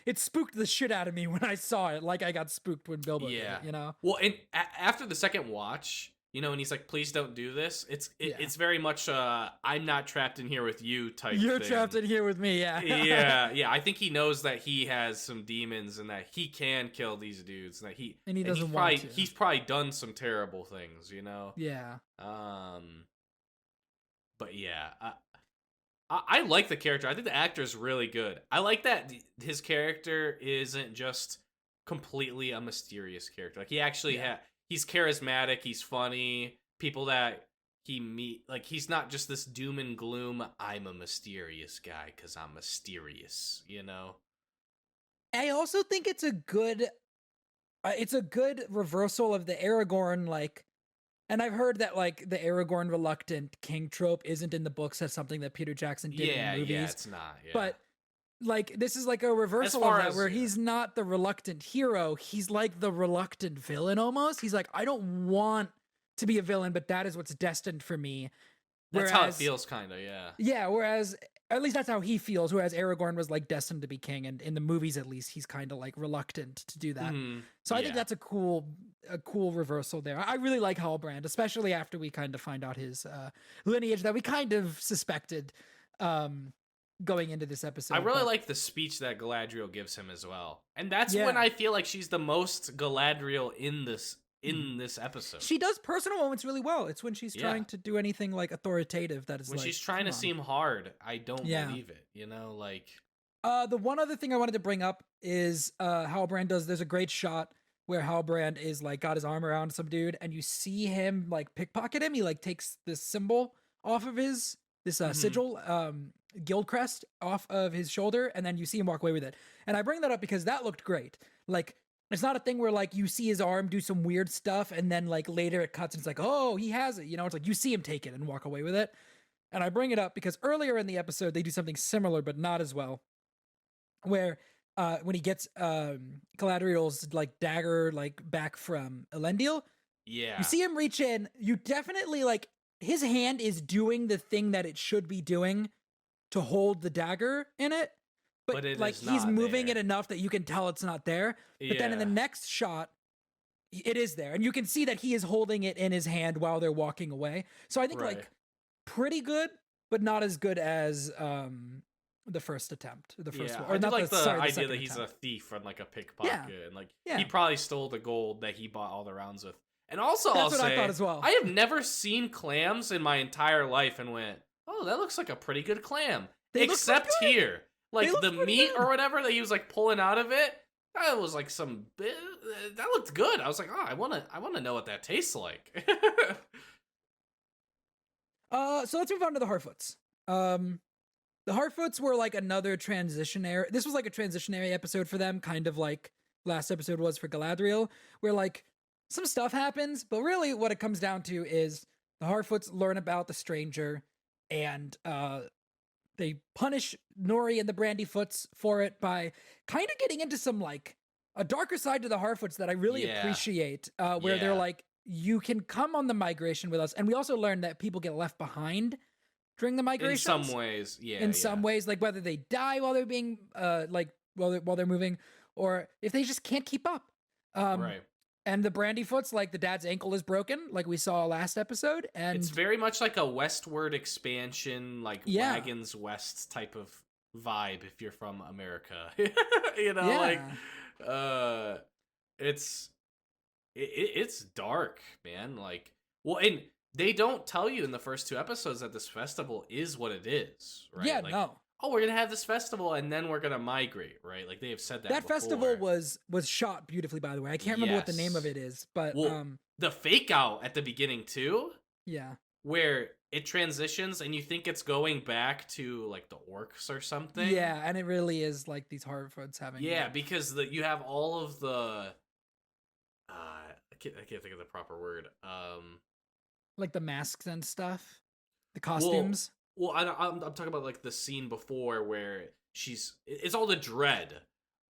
It spooked the shit out of me when I saw it. Like I got spooked when Bilbo did it, Well, and after the second watch, and he's like, "Please don't do this." It's very much I'm not trapped in here with you type. You're thing. trapped in here with me, yeah. Yeah. I think he knows that he has some demons and that he can kill these dudes, and that he doesn't want to. He's probably done some terrible things, Yeah. But yeah. I like the character. I think the actor is really good. I like that his character isn't just completely a mysterious character. Like he actually he's charismatic. He's funny. People that he meet, like he's not just this doom and gloom. I'm a mysterious guy because I'm mysterious. I also think it's a good reversal of the Aragorn like. And I've heard that like the Aragorn reluctant king trope isn't in the books. That's something that Peter Jackson did in movies. Yeah, it's not. Yeah. But like this is like a reversal of that, where he's not the reluctant hero. He's like the reluctant villain almost. He's like, I don't want to be a villain, but that is what's destined for me. That's how it feels, kind of. Yeah. Yeah. Whereas, at least that's how he feels. Whereas Aragorn was like destined to be king, and in the movies, at least, he's kind of like reluctant to do that. So I think that's a cool reversal there. I really like Halbrand, especially after we kind of find out his lineage that we kind of suspected going into this episode. I really like the speech that Galadriel gives him as well, and that's when I feel like she's the most Galadriel in this episode. She does personal moments really well. It's when she's trying to do anything like authoritative that is when she's trying to seem hard. I don't believe it. Like the one other thing I wanted to bring up is Halbrand there's a great shot where Halbrand is like got his arm around some dude, and you see him like pickpocket him. He like takes this symbol off of his sigil, guild crest off of his shoulder, and then you see him walk away with it. And I bring that up because that looked great. Like, it's not a thing where like you see his arm do some weird stuff and then like later it cuts and it's like, oh, he has it. It's like you see him take it and walk away with it. And I bring it up because earlier in the episode they do something similar but not as well, where when he gets Galadriel's like dagger like back from Elendil, you see him reach in. You definitely like his hand is doing the thing that it should be doing to hold the dagger in it. But like he's moving it enough that you can tell it's not there. But then in the next shot, it is there. And you can see that he is holding it in his hand while they're walking away. So I think like pretty good, but not as good as the first attempt. The first one. Or not like the idea that he's a thief and like a pickpocket. And like he probably stole the gold that he bought all the rounds with. And also that's what I thought as well. I have never seen clams in my entire life and went, oh, that looks like a pretty good clam. Except here. like looked the pretty meat good. or whatever that he was like pulling out of it. That was like that looked good. I was like, oh, I wanna know what that tastes like. So let's move on to the Harfoots. The Harfoots were like another transitionary. This was like a transitionary episode for them, kind of like last episode was for Galadriel, where like some stuff happens, but really what it comes down to is the Harfoots learn about the stranger, and they punish Nori and the Brandyfoots for it by kind of getting into some like a darker side to the Harfoots that I really appreciate, where they're like, you can come on the migration with us. And we also learned that people get left behind during the migration. In some ways, some ways, like whether they die while they're being while they're moving, or if they just can't keep up. Right. And the Brandyfoots, like the dad's ankle is broken, like we saw last episode, and it's very much like a westward expansion, like Wagons West type of vibe if you're from America. You know, like it's dark, man. Like, well, and they don't tell you in the first 2 episodes that this festival is what it is, right? Yeah, like, no. Oh, we're gonna have this festival and then we're gonna migrate, right? Like they have said that. That before. festival was shot beautifully, by the way. I can't remember what the name of it is, but the fake out at the beginning too. Yeah. Where it transitions and you think it's going back to like the orcs or something. Yeah, and it really is like these Harfoots having. Yeah, because you have all of the. I can't think of the proper word. Like the masks and stuff, the costumes. Well, I'm talking about like the scene before where it's all the dread.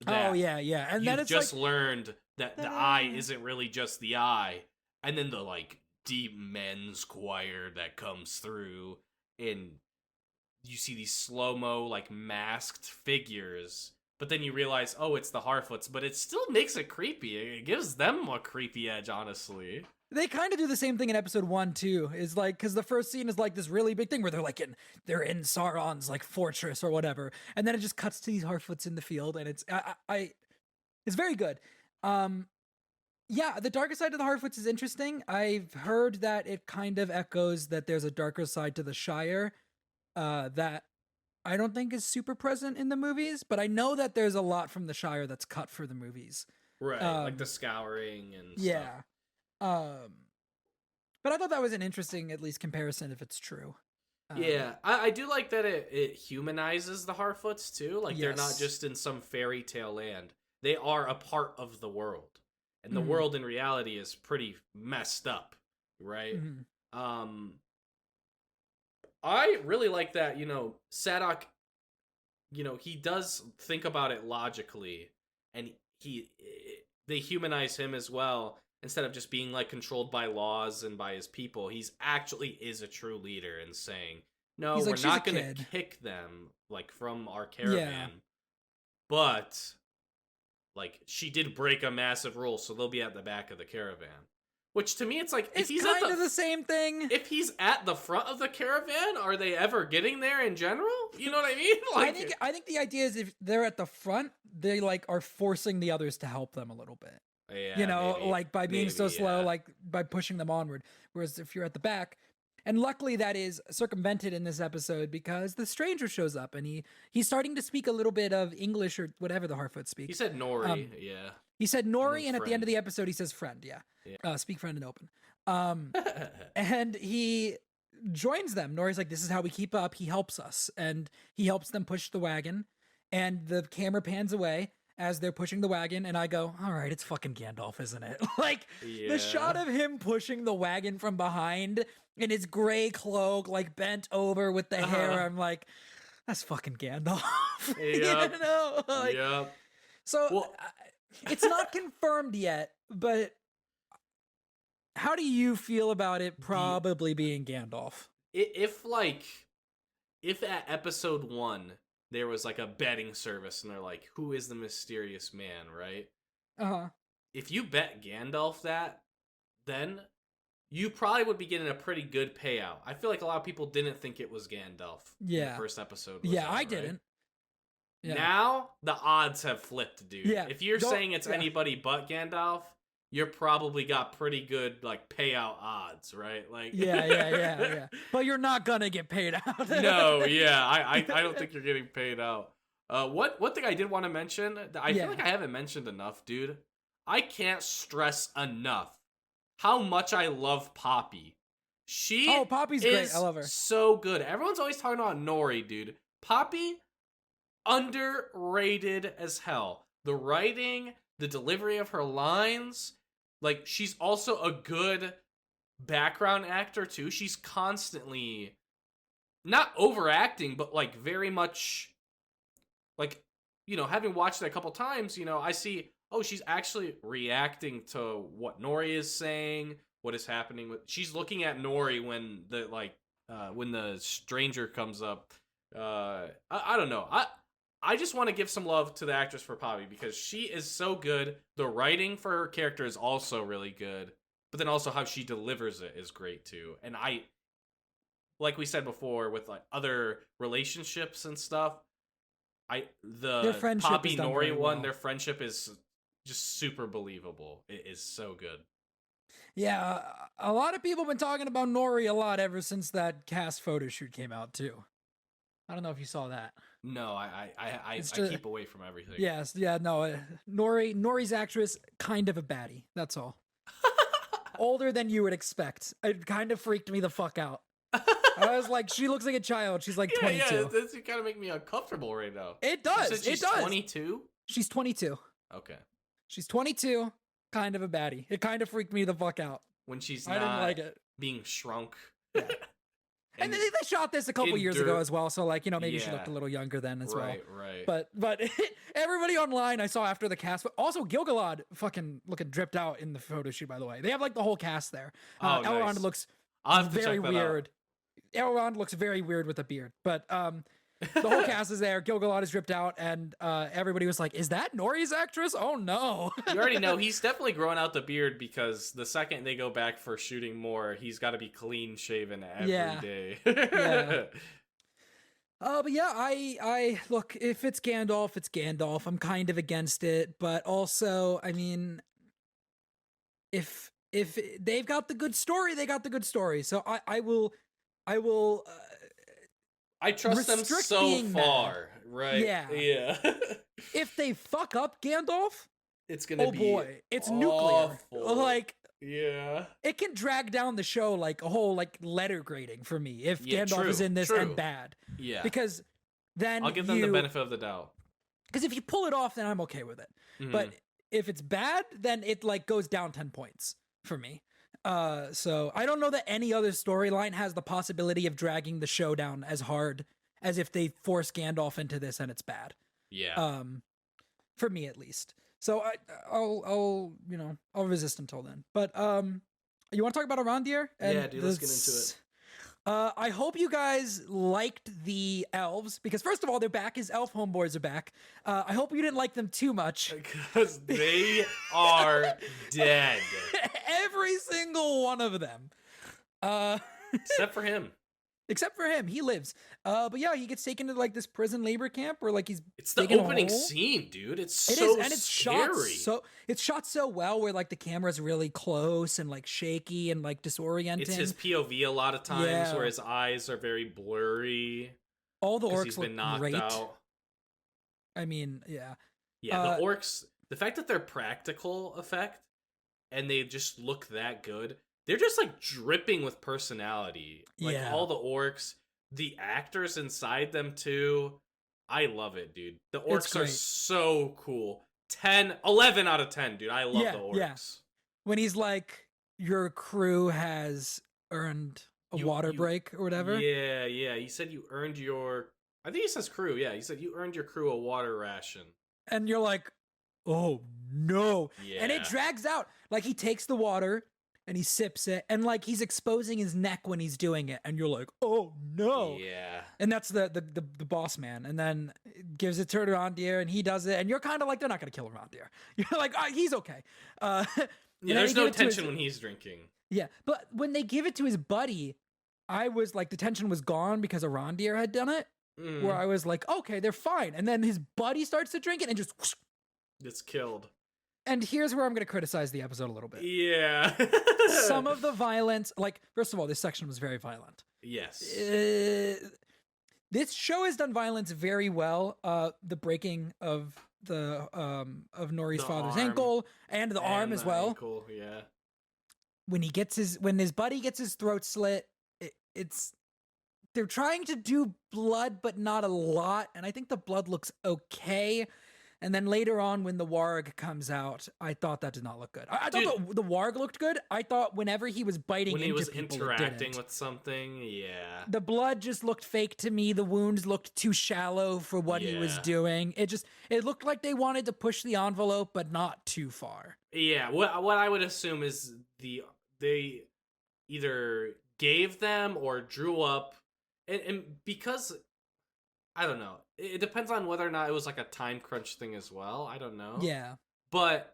Oh yeah, and then it's just like, learned that the eye isn't really just the eye, and then the like deep men's choir that comes through, and you see these slow-mo like masked figures, but then you realize, oh, it's the Harfoots, but it still makes it creepy. It gives them a creepy edge, honestly. They kind of do the same thing in episode 1 too. Is like, because the first scene is like this really big thing where they're in Sauron's like fortress or whatever, and then it just cuts to these Harfoots in the field, and it's it's very good. Yeah, the darker side of the Harfoots is interesting. I've heard that it kind of echoes that there's a darker side to the Shire, that I don't think is super present in the movies, but I know that there's a lot from the Shire that's cut for the movies. Right, like the scouring and stuff. Yeah. But I thought that was an interesting, at least, comparison if it's true. Yeah, I do like that it humanizes the Harfoots too. Like they're not just in some fairy tale land; they are a part of the world, and the world in reality is pretty messed up, right? I really like that. You know, Sadok. You know, he does think about it logically, and they humanize him as well. Instead of just being like controlled by laws and by his people, he's actually is a true leader and saying, no, we're not going to kick them like from our caravan. But like she did break a massive rule, so they'll be at the back of the caravan. Which to me, it's like, it's kind of the same thing. If he's at the front of the caravan, are they ever getting there in general? You know what I mean? Like, I think the idea is if they're at the front, they like are forcing the others to help them a little bit. Yeah, you know, like by being so slow, like by pushing them onward. Whereas if you're at the back, and luckily that is circumvented in this episode because the stranger shows up and he's starting to speak a little bit of English or whatever the Harfoot speak. He said Nori, He said Nori, and at the end of the episode he says friend, speak friend and open. And he joins them. Nori's like, this is how we keep up. He helps us, and he helps them push the wagon, and the camera pans away as they're pushing the wagon, and I go, all right, it's fucking Gandalf, isn't it? Like, the shot of him pushing the wagon from behind in his gray cloak, like, bent over with the hair, I'm like, that's fucking Gandalf. You know? Like, so, it's not confirmed yet, but how do you feel about it probably being Gandalf? If at episode 1... there was like a betting service and they're like, who is the mysterious man, right? If you bet Gandalf that, then you probably would be getting a pretty good payout. I feel like a lot of people didn't think it was Gandalf. Yeah. In the first episode. I didn't. Yeah. Now the odds have flipped, dude. Yeah. If you're saying it's anybody but Gandalf, you're probably got pretty good like payout odds, right? Like yeah. But you're not gonna get paid out. No, I don't think you're getting paid out. One thing I did want to mention that I feel like I haven't mentioned enough, dude. I can't stress enough how much I love Poppy. Poppy's great. I love her. So good. Everyone's always talking about Nori, dude. Poppy, underrated as hell. The writing, the delivery of her lines, like she's also a good background actor too. She's constantly not overacting, but like very much like, you know, having watched it a couple times, you know, I see, oh, she's actually reacting to what Nori is saying, what is happening with. She's looking at Nori when the stranger comes up. I don't know. I just want to give some love to the actress for Poppy because she is so good. The writing for her character is also really good, but then also how she delivers it is great too. And like we said before with like other relationships and stuff, the Poppy Nori one, their friendship is just super believable. It is so good. Yeah, a lot of people have been talking about Nori a lot ever since that cast photo shoot came out too. I don't know if you saw that. No, I keep away from everything. Yes, yeah, no. Nori's actress, kind of a baddie. That's all. Older than you would expect. It kind of freaked me the fuck out. I was like, she looks like a child. She's like 22. Yeah, this kind of make me uncomfortable right now. It does. She's 22? She's 22. Okay. She's 22. Kind of a baddie. It kind of freaked me the fuck out. When she's I didn't like it. Being shrunk. Yeah. And they shot this a couple years ago as well, so like, you know, maybe she looked a little younger then as well. Right. But everybody online I saw after the cast, but also Gil-galad fucking looking dripped out in the photo shoot, by the way. They have like the whole cast there. Elrond nice. Looks I'll have to very check that weird. Elrond looks very weird with a beard, but the whole cast is there. Gil-galad is dripped out, and everybody was like, "Is that Nori's actress? Oh no!" You already know he's definitely growing out the beard because the second they go back for shooting more, he's got to be clean shaven every day. Yeah. But yeah, I look, if it's Gandalf, it's Gandalf. I'm kind of against it, but also, I mean, if they've got the good story, they got the good story. So I will. I trust them so far, right? Yeah. If they fuck up Gandalf, it's gonna be boy, it's awful. Nuclear. Like, yeah, it can drag down the show like a whole like letter grading for me if Gandalf is in this and bad. Yeah, because then I'll give them the benefit of the doubt. Because if you pull it off, then I'm okay with it. Mm-hmm. But if it's bad, then it like goes down 10 points for me. So I don't know that any other storyline has the possibility of dragging the show down as hard as if they force Gandalf into this and it's bad. Yeah. For me at least. So I'll resist until then. But you want to talk about Arondir? Yeah, dude, let's get into it. I hope you guys liked the elves because first of all, they're back. His elf homeboys are back. I hope you didn't like them too much because they are dead. Every single one of them. Except for him. Except for him, he lives. But yeah, he gets taken to like this prison labor camp where like he's. It's the opening scene, dude. It's scary. It's shot so well where like the camera's really close and like shaky and like disorienting. It's his POV a lot of times where his eyes are very blurry. All the orcs he's been look knocked great. Out. I mean, yeah. Yeah, the orcs. The fact that they're practical effect and they just look that good. They're just like dripping with personality. Like all the orcs, the actors inside them too. I love it, dude. The orcs are so cool. 11 out of 10, dude. I love the orcs. Yeah. When he's like, your crew has earned a water break or whatever. Yeah. He said you earned your... I think he says crew. Yeah, he said you earned your crew a water ration. And you're like, oh no. Yeah. And it drags out. Like he takes the water... and he sips it, and like he's exposing his neck when he's doing it, and you're like, "Oh no!" Yeah. And that's the boss man, and then gives it to Arondir, and he does it, and you're kind of like, they're not gonna kill Arondir. You're like, he's okay. Yeah, there's no tension when he's drinking. Yeah, but when they give it to his buddy, I was like, the tension was gone because Arondir had done it. Where I was like, okay, they're fine, and then his buddy starts to drink it, and just whoosh, gets killed. And here's where I'm going to criticize the episode a little bit. Yeah. Some of the violence, like, first of all, this section was very violent. Yes. this show has done violence very well. The breaking of Nori's The father's arm. ankle and the arm as well. Ankle, yeah. When his buddy gets his throat slit, it's they're trying to do blood, but not a lot. And I think the blood looks okay. And then later on, when the warg comes out, I thought that did not look good. I thought the warg looked good. I thought whenever he was biting into people, when he was interacting with something, yeah. The blood just looked fake to me. The wounds looked too shallow for what he was doing. It looked like they wanted to push the envelope, but not too far. Yeah, what I would assume is they either gave them or drew up, and because I don't know, it depends on whether or not it was like a time crunch thing as well. I don't know. Yeah, but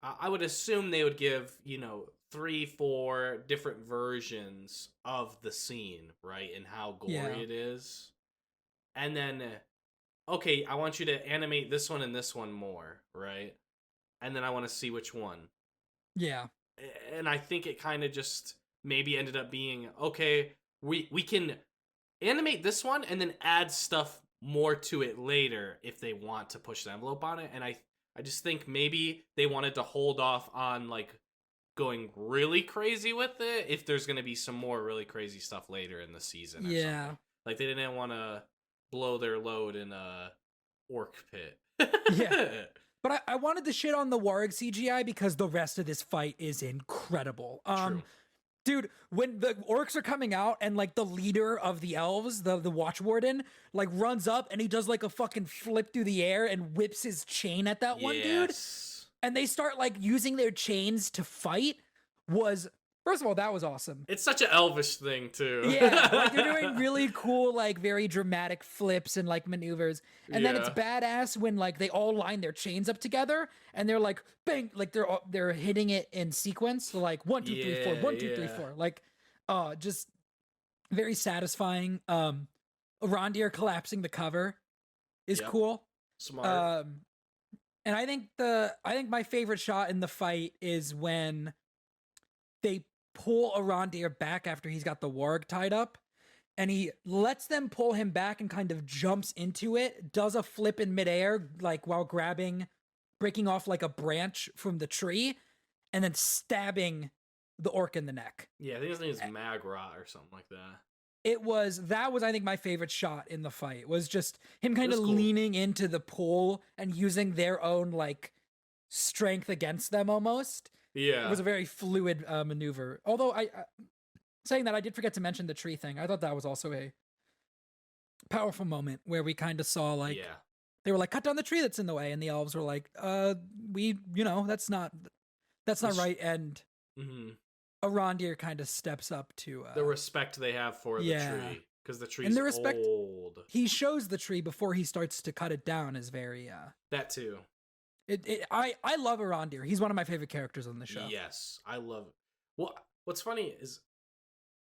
I would assume they would give 3-4 different versions of the scene, right, and how gory it is, and then okay, I want you to animate this one and this one more, right, and then I want to see which one. Yeah. And I think it kind of just maybe ended up being, okay, we can animate this one and then add stuff more to it later if they want to push the envelope on it. And I just think maybe they wanted to hold off on like going really crazy with it if there's going to be some more really crazy stuff later in the season. Yeah. Something. Like they didn't want to blow their load in a orc pit. Yeah. But I wanted to shit on the warg CGI because the rest of this fight is incredible. True. Dude, when the orcs are coming out and like the leader of the elves, the watch warden, like runs up and he does like a fucking flip through the air and whips his chain at that one dude. And they start like using their chains to fight was, first of all, that was awesome. It's such an elvish thing too. Yeah, like they're doing really cool, like very dramatic flips and like maneuvers. And then it's badass when like they all line their chains up together and they're like bang, like they're hitting it in sequence. So like 1, 2, 3, 4, 1, 2, 3, 4. Like just very satisfying. Arondir collapsing the cover is cool. Smart. And I think my favorite shot in the fight is when they pull Arondir back after he's got the warg tied up, and he lets them pull him back and kind of jumps into it, does a flip in midair, like while breaking off like a branch from the tree, and then stabbing the orc in the neck. Yeah, I think his name is Magrot or something like that. That was I think my favorite shot in the fight was just him kind of leaning into the pull and using their own like strength against them almost. Yeah. It was a very fluid maneuver. Although saying that, I did forget to mention the tree thing. I thought that was also a powerful moment where we kind of saw like they were like, cut down the tree that's in the way, and the elves were like, that's not right. And Arondir kind of steps up to the respect they have for the tree, because the tree's old. He shows the tree before he starts to cut it down is very that too. I love Arondir. He's one of my favorite characters on the show. Yes, I love it. Well, what's funny is,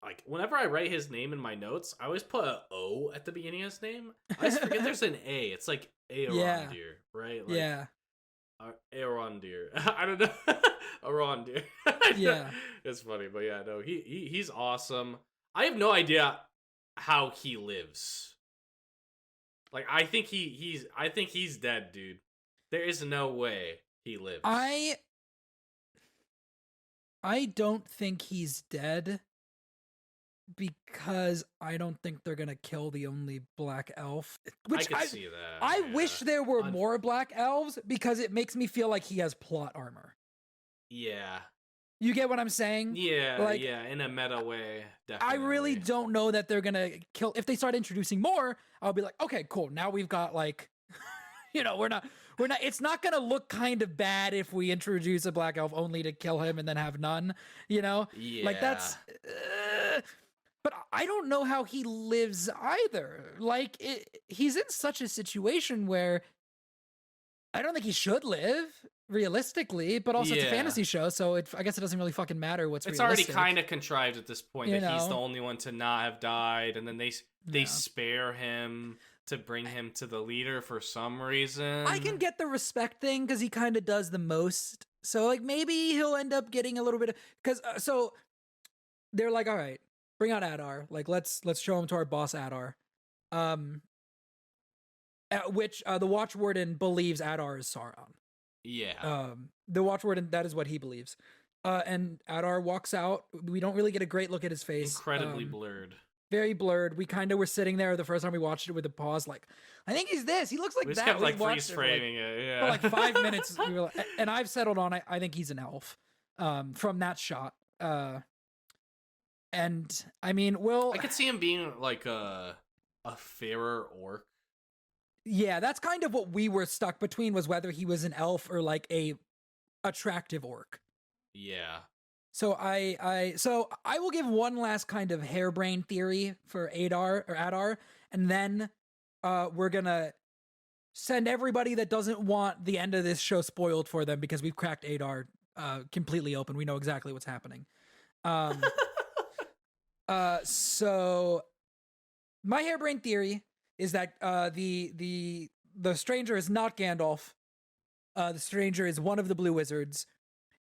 like, whenever I write his name in my notes, I always put an O at the beginning of his name. I just forget there's an A. It's like Arondir, right? Like, Arondir. I don't know. Arondir. Yeah. It's funny, but yeah, no, he's awesome. I have no idea how he lives. Like, I think he's dead, dude. There is no way he lives. I don't think he's dead because I don't think they're gonna kill the only black elf. Which I could see that. I wish there were more black elves because it makes me feel like he has plot armor. Yeah. You get what I'm saying? Yeah, like, in a meta way, definitely. I really don't know that they're gonna kill. If they start introducing more, I'll be like, okay, cool. Now we've got like, we're not. It's not gonna look kind of bad if we introduce a black elf only to kill him and then have none. Yeah. Like that's. But I don't know how he lives either. Like he's in such a situation where I don't think he should live realistically, but also it's a fantasy show, so I guess it doesn't really fucking matter what's it's realistic. Already kind of contrived at this point that he's the only one to not have died, and then they spare him to bring him to the leader for some reason. I can get the respect thing because he kind of does the most, so like maybe he'll end up getting a little bit of, because so they're like, all right, bring out Adar, like let's show him to our boss Adar. um, which the Watch Warden believes Adar is Sauron. Yeah. The Watch Warden, that is what he believes. And Adar walks out. We don't really get a great look at his face. Incredibly blurred. Very blurred. We kind of were sitting there the first time we watched it with a pause, like, I think he's this. He looks like we that. Just kept like freeze framing it. Yeah. For like 5 minutes. We were like, and I've settled on I think he's an elf. From that shot. And I mean, I could see him being like a fairer orc. Yeah, that's kind of what we were stuck between, was whether he was an elf or like a attractive orc. Yeah. So I will give one last kind of harebrained theory for Adar, and then we're gonna send everybody that doesn't want the end of this show spoiled for them, because we've cracked Adar completely open. We know exactly what's happening. So my harebrained theory is that the stranger is not Gandalf. The stranger is one of the blue wizards,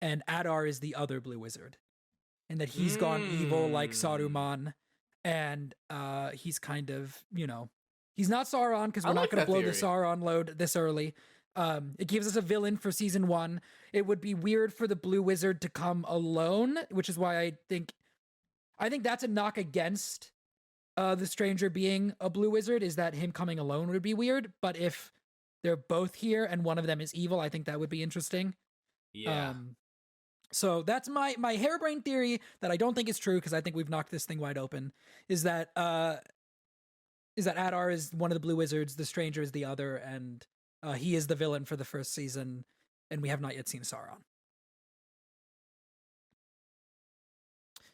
and Adar is the other blue wizard, and that he's gone evil like Saruman, and he's kind of, he's not Sauron, because we're not going to blow the Sauron load this early. It gives us a villain for season 1. It would be weird for the blue wizard to come alone, which is why I think that's a knock against the stranger being a blue wizard, is that him coming alone would be weird. But if they're both here and one of them is evil, I think that would be interesting. Yeah. So that's my harebrained theory that I don't think is true, because I think we've knocked this thing wide open, is that Adar is one of the blue wizards, the stranger is the other, and he is the villain for the first season, and we have not yet seen Sauron.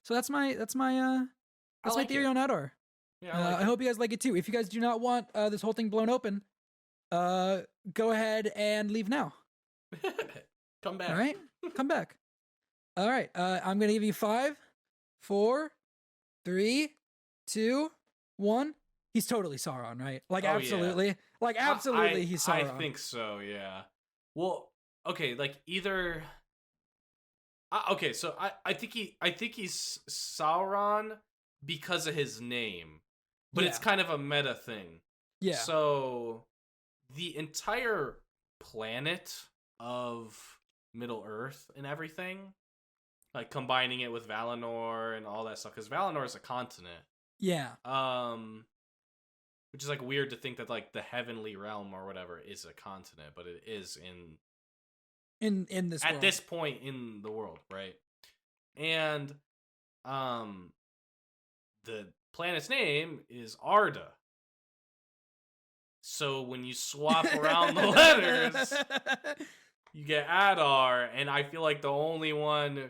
So that's my theory on Adar. Yeah, I hope you guys like it too. If you guys do not want this whole thing blown open, go ahead and leave now. Come back. All right, come back. All right, I'm gonna give you 5, 4, 3, 2, 1. He's totally Sauron, right? Like, absolutely. Yeah. Like, absolutely, he's Sauron. I think so, yeah. Well, okay, like either. Okay, so I think he's Sauron because of his name, but it's kind of a meta thing. Yeah. So the entire planet of Middle Earth and everything, like combining it with Valinor and all that stuff, because Valinor is a continent. Yeah. Which is like weird to think that like the heavenly realm or whatever is a continent, but it is in this at world. this point in the world, right? And the planet's name is Arda. So when you swap around the letters, you get Adar, and I feel like the only one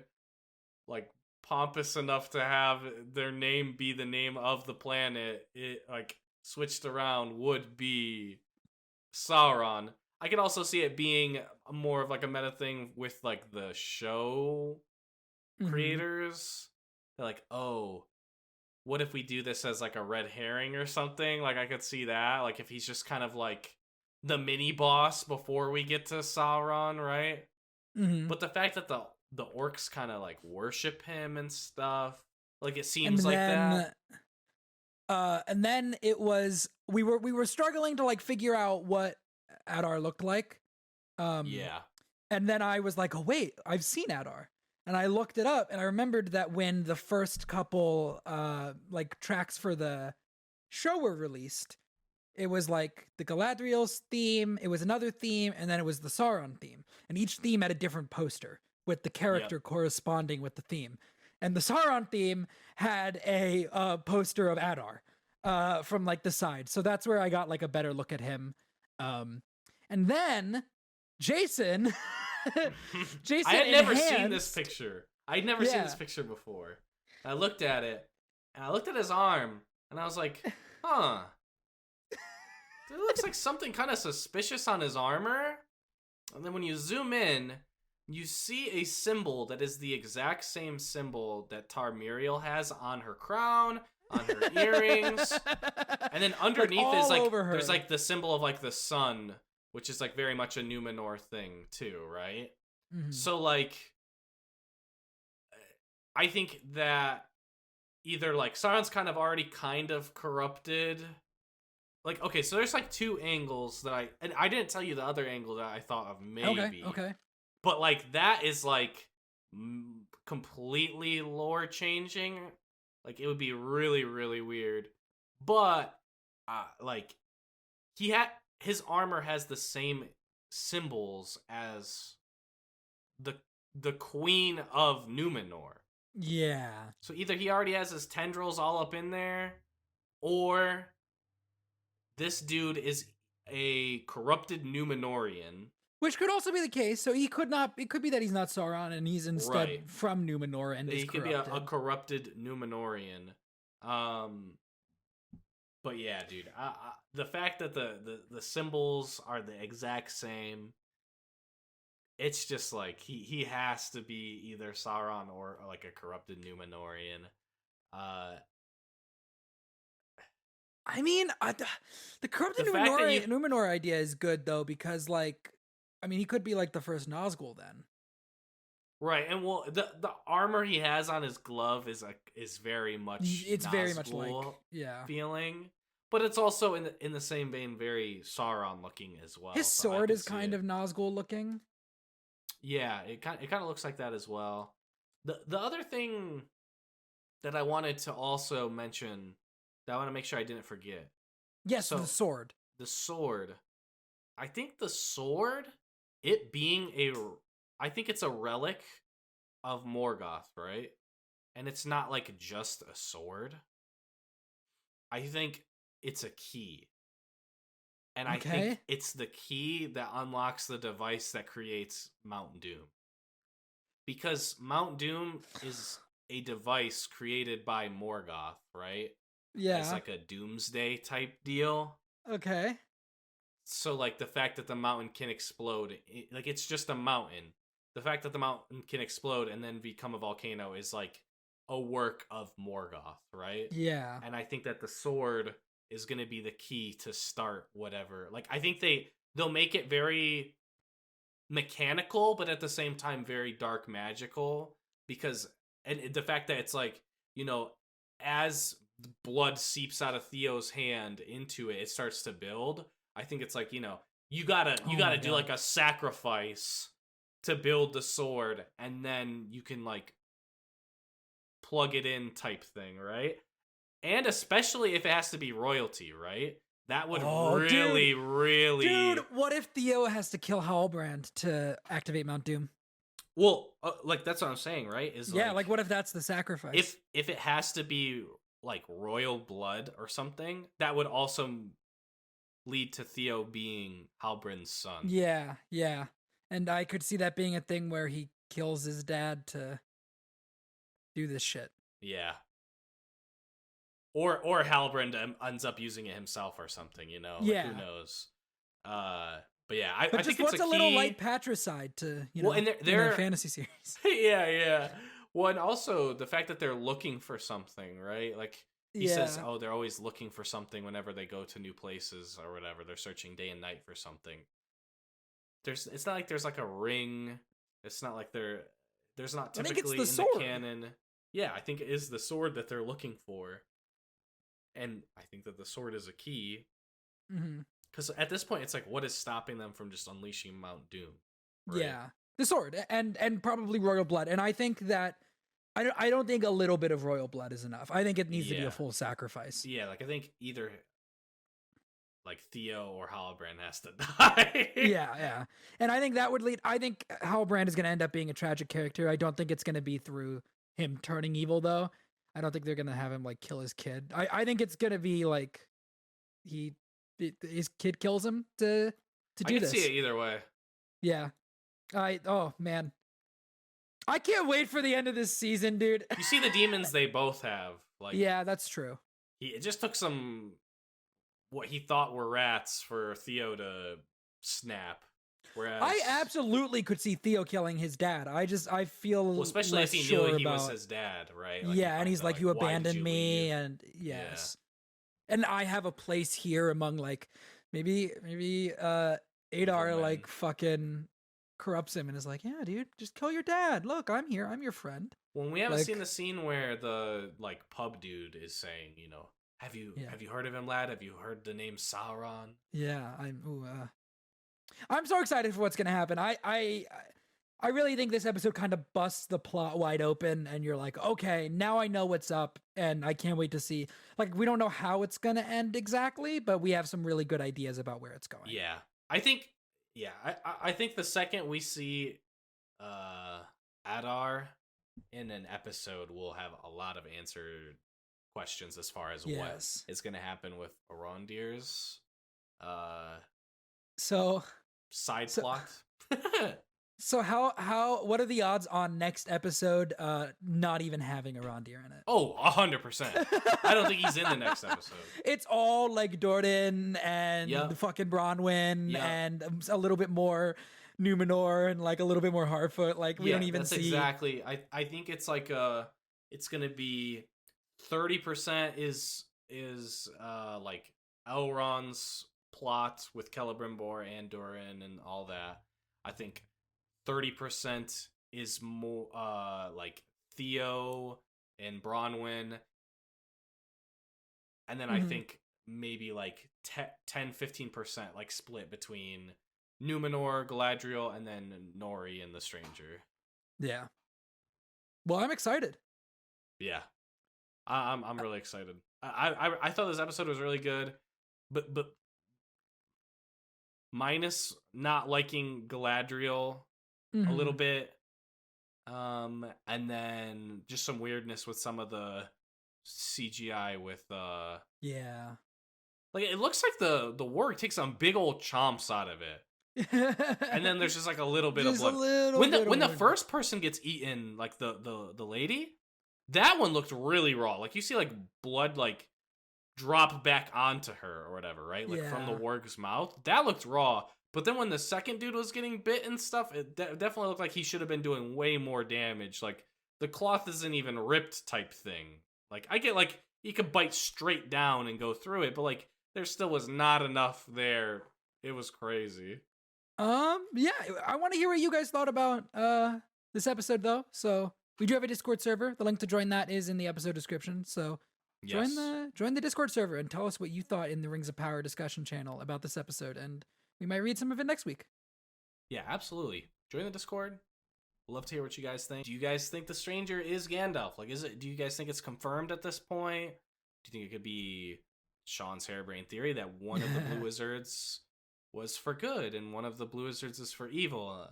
like pompous enough to have their name be the name of the planet, it like switched around, would be Sauron. I could also see it being more of like a meta thing with like the show creators. They're like, oh, what if we do this as like a red herring or something? Like I could see that. Like if he's just kind of like the mini boss before we get to Sauron, right? But the fact that the orcs kind of like worship him and stuff, like it seems like that. And then it was we were struggling to like figure out what Adar looked like. Yeah. And then I was like, oh wait, I've seen Adar. And I looked it up, and I remembered that when the first couple like tracks for the show were released, it was like the Galadriel's theme, it was another theme, and then it was the Sauron theme. And each theme had a different poster with the character corresponding with the theme. And the Sauron theme had a poster of Adar from like the side. So that's where I got like a better look at him. And then Jason I had never seen this picture. I'd never seen this picture before. I looked at it, and I looked at his arm, and I was like, huh. It looks like something kind of suspicious on his armor. And then when you zoom in, you see a symbol that is the exact same symbol that Tarmiriel has on her crown, on her earrings. And then underneath like is like, there's like the symbol of like the sun, which is like very much a Numenor thing too, right? So like, I think that either like Sauron's kind of already kind of corrupted like, okay, so there's like two angles that and I didn't tell you the other angle that I thought of maybe. Okay. But like that is like completely lore changing. Like it would be really really weird. But like his armor has the same symbols as the the queen of Numenor. Yeah. So either he already has his tendrils all up in there, or this dude is a corrupted Numenorian. Which could also be the case. So he could not. It could be that he's not Sauron and he's instead Right. from Numenor and He is could corrupted. be a corrupted Numenorian. But yeah, dude, the fact that the symbols are the exact same, it's just like he has to be either Sauron or like a corrupted Numenorian. I mean, the corrupted Numenor idea is good though because like, I mean, he could be like the first Nazgul then. Right, and well, the armor he has on his glove is very much Nazgul very much like feeling, but it's also in the same vein very Sauron looking as well. His sword is kind of Nazgul looking. Yeah, it kind of looks like that as well. The other thing that I wanted to also mention that I want to make sure I didn't forget. Yes, so, the sword. The sword. I think the sword, it being I think it's a relic of Morgoth, right? And it's not like just a sword. I think it's a key. And I think it's the key that unlocks the device that creates Mount Doom. Because Mount Doom is a device created by Morgoth, right? Yeah. It's like a doomsday type deal. Okay. So like the fact that the mountain can explode, like it's just a mountain. The fact that the mountain can explode and then become a volcano is like a work of Morgoth, right? Yeah. And I think that the sword is going to be the key to start whatever. Like I think they'll make it very mechanical, but at the same time very dark magical, because and the fact that it's like, you know, as blood seeps out of Theo's hand into it, it starts to build. I think it's like, you know, you gotta do like a sacrifice to build the sword, and then you can like plug it in type thing, right? And especially if it has to be royalty, right? That would really. Dude, what if Theo has to kill Halbrand to activate Mount Doom? Well, like that's what I'm saying, right? Is like what if that's the sacrifice? If it has to be like royal blood or something, that would also lead to Theo being Halbrand's son. Yeah. And I could see that being a thing where he kills his dad to do this shit. Yeah. Or Halbrand ends up using it himself or something, you know? Like, who knows? But yeah, I think it's a little light patricide to, you know, in their fantasy series. Yeah. Well, and also the fact that they're looking for something, right? Like he says, oh, they're always looking for something whenever they go to new places or whatever. They're searching day and night for something. It's not like there's like a ring. It's not like there's not typically in the canon. Yeah, I think it is the sword that they're looking for. And I think that the sword is a key. Because at this point, it's like, what is stopping them from just unleashing Mount Doom? Right? Yeah, the sword and probably royal blood. And I think that I don't think a little bit of royal blood is enough. I think it needs to be a full sacrifice. Yeah, like I think either like Theo or Halbrand has to die. Yeah. And I think that would lead. I think Halbrand is going to end up being a tragic character. I don't think it's going to be through him turning evil, though. I don't think they're going to have him like kill his kid. I think it's going to be like his kid kills him to do this. I can see it either way. Yeah. Oh man. I can't wait for the end of this season, dude. You see the demons they both have. Like, yeah, that's true. It just took some what he thought were rats for Theo to snap. Whereas I absolutely could see Theo killing his dad. I feel especially if he knew he was his dad, right? Like, yeah, and he's like, you abandoned me, and yes. Yeah. And I have a place here among like maybe Adar like fucking corrupts him and is like, yeah, dude, just kill your dad. Look, I'm here. I'm your friend. When we haven't seen the scene where the like pub dude is saying, you know, Have you heard of him, lad? Have you heard the name Sauron? Yeah, I'm so excited for what's gonna happen. I really think this episode kind of busts the plot wide open, and you're like, okay, now I know what's up, and I can't wait to see. Like, we don't know how it's gonna end exactly, but we have some really good ideas about where it's going. Yeah, I think the second we see Adar in an episode, we'll have a lot of answered questions as far as what is going to happen with Arondir's side plot. So what are the odds on next episode not even having Arondir in it? Oh, 100%. I don't think he's in the next episode. It's all like Dordan and fucking Bronwyn and a little bit more Numenor and like a little bit more Harfoot. Like we don't even see. Exactly. I think it's like it's gonna be 30% is like Elrond's plot with Celebrimbor and Durin and all that. I think 30% is more like Theo and Bronwyn, and then I think maybe like 10-15% like split between Numenor, Galadriel, and then Nori and the Stranger. Yeah. Well, I'm excited. Yeah, I'm really excited. I thought this episode was really good, but minus not liking Galadriel a little bit, and then just some weirdness with some of the CGI with like it looks like the warg takes some big old chomps out of it. And then there's just like a little bit of blood. When the first person gets eaten, like the lady, that one looked really raw. Like you see like blood like drop back onto her or whatever, right? Like from the warg's mouth. That looked raw. But then when the second dude was getting bit and stuff, it definitely looked like he should have been doing way more damage. Like the cloth isn't even ripped type thing. Like I get like he could bite straight down and go through it, but like there still was not enough there. It was crazy. Yeah, I want to hear what you guys thought about this episode though. So we do have a Discord server. The link to join that is in the episode description. So join the Discord server and tell us what you thought in the Rings of Power discussion channel about this episode, and we might read some of it next week. Yeah, absolutely. Join the Discord. We'd love to hear what you guys think. Do you guys think the Stranger is Gandalf? Like, do you guys think it's confirmed at this point? Do you think it could be Sean's harebrained theory that one of the Blue Wizards was for good and one of the Blue Wizards is for evil?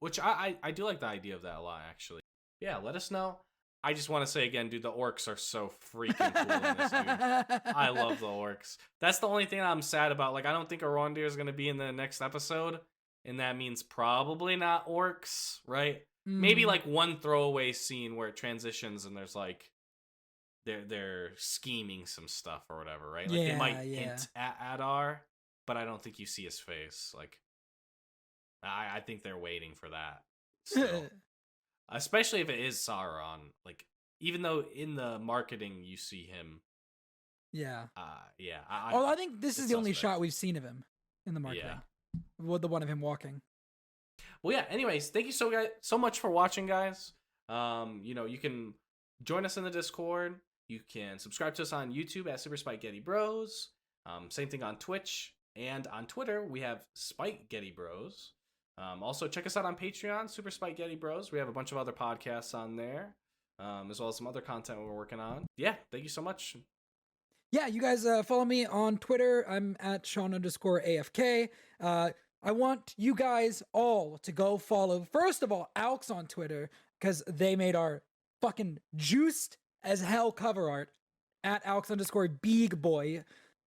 Which I do like the idea of that a lot, actually. Yeah, let us know. I just want to say again, dude, the orcs are so freaking cool in this, dude. I love the orcs. That's the only thing I'm sad about. Like, I don't think Arondir is going to be in the next episode, and that means probably not orcs, right? Maybe like one throwaway scene where it transitions and there's like they're scheming some stuff or whatever, right? Like they might hint at Adar, but I don't think you see his face. Like, I think they're waiting for that still. Especially if it is Sauron. Like, even though in the marketing you see him. Yeah. I think this is the only shot we've seen of him in the marketing. Yeah. Well, the one of him walking. Well, yeah. Anyways, thank you so much for watching, guys. You can join us in the Discord. You can subscribe to us on YouTube at Super SpikeGhetti Bros. Same thing on Twitch and on Twitter. We have SpikeGhetti Bros. Also, check us out on Patreon, Super SpikeGhetti Bros. We have a bunch of other podcasts on there, as well as some other content we're working on. Yeah, thank you so much. Yeah, you guys follow me on Twitter. I'm at Sean_AFK. I want you guys all to go follow, first of all, Alex on Twitter, because they made our fucking juiced as hell cover art at Alex_BigBoy.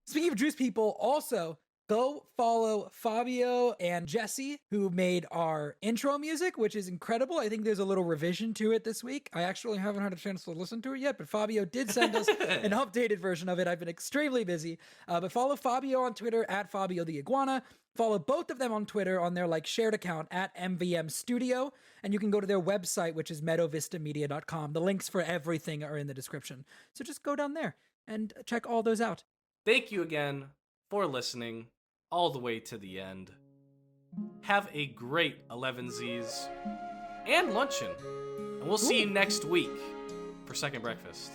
Speaking of juice people, also go follow Fabio and Jesse, who made our intro music, which is incredible. I think there's a little revision to it this week. I actually haven't had a chance to listen to it yet, but Fabio did send us an updated version of it. I've been extremely busy. But follow Fabio on Twitter at Fabio the Iguana. Follow both of them on Twitter on their shared account at MVM Studio. And you can go to their website, which is meadowvistamedia.com. The links for everything are in the description. So just go down there and check all those out. Thank you again for listening all the way to the end. Have a great 11Zs and luncheon. And we'll see you next week for Second Breakfast.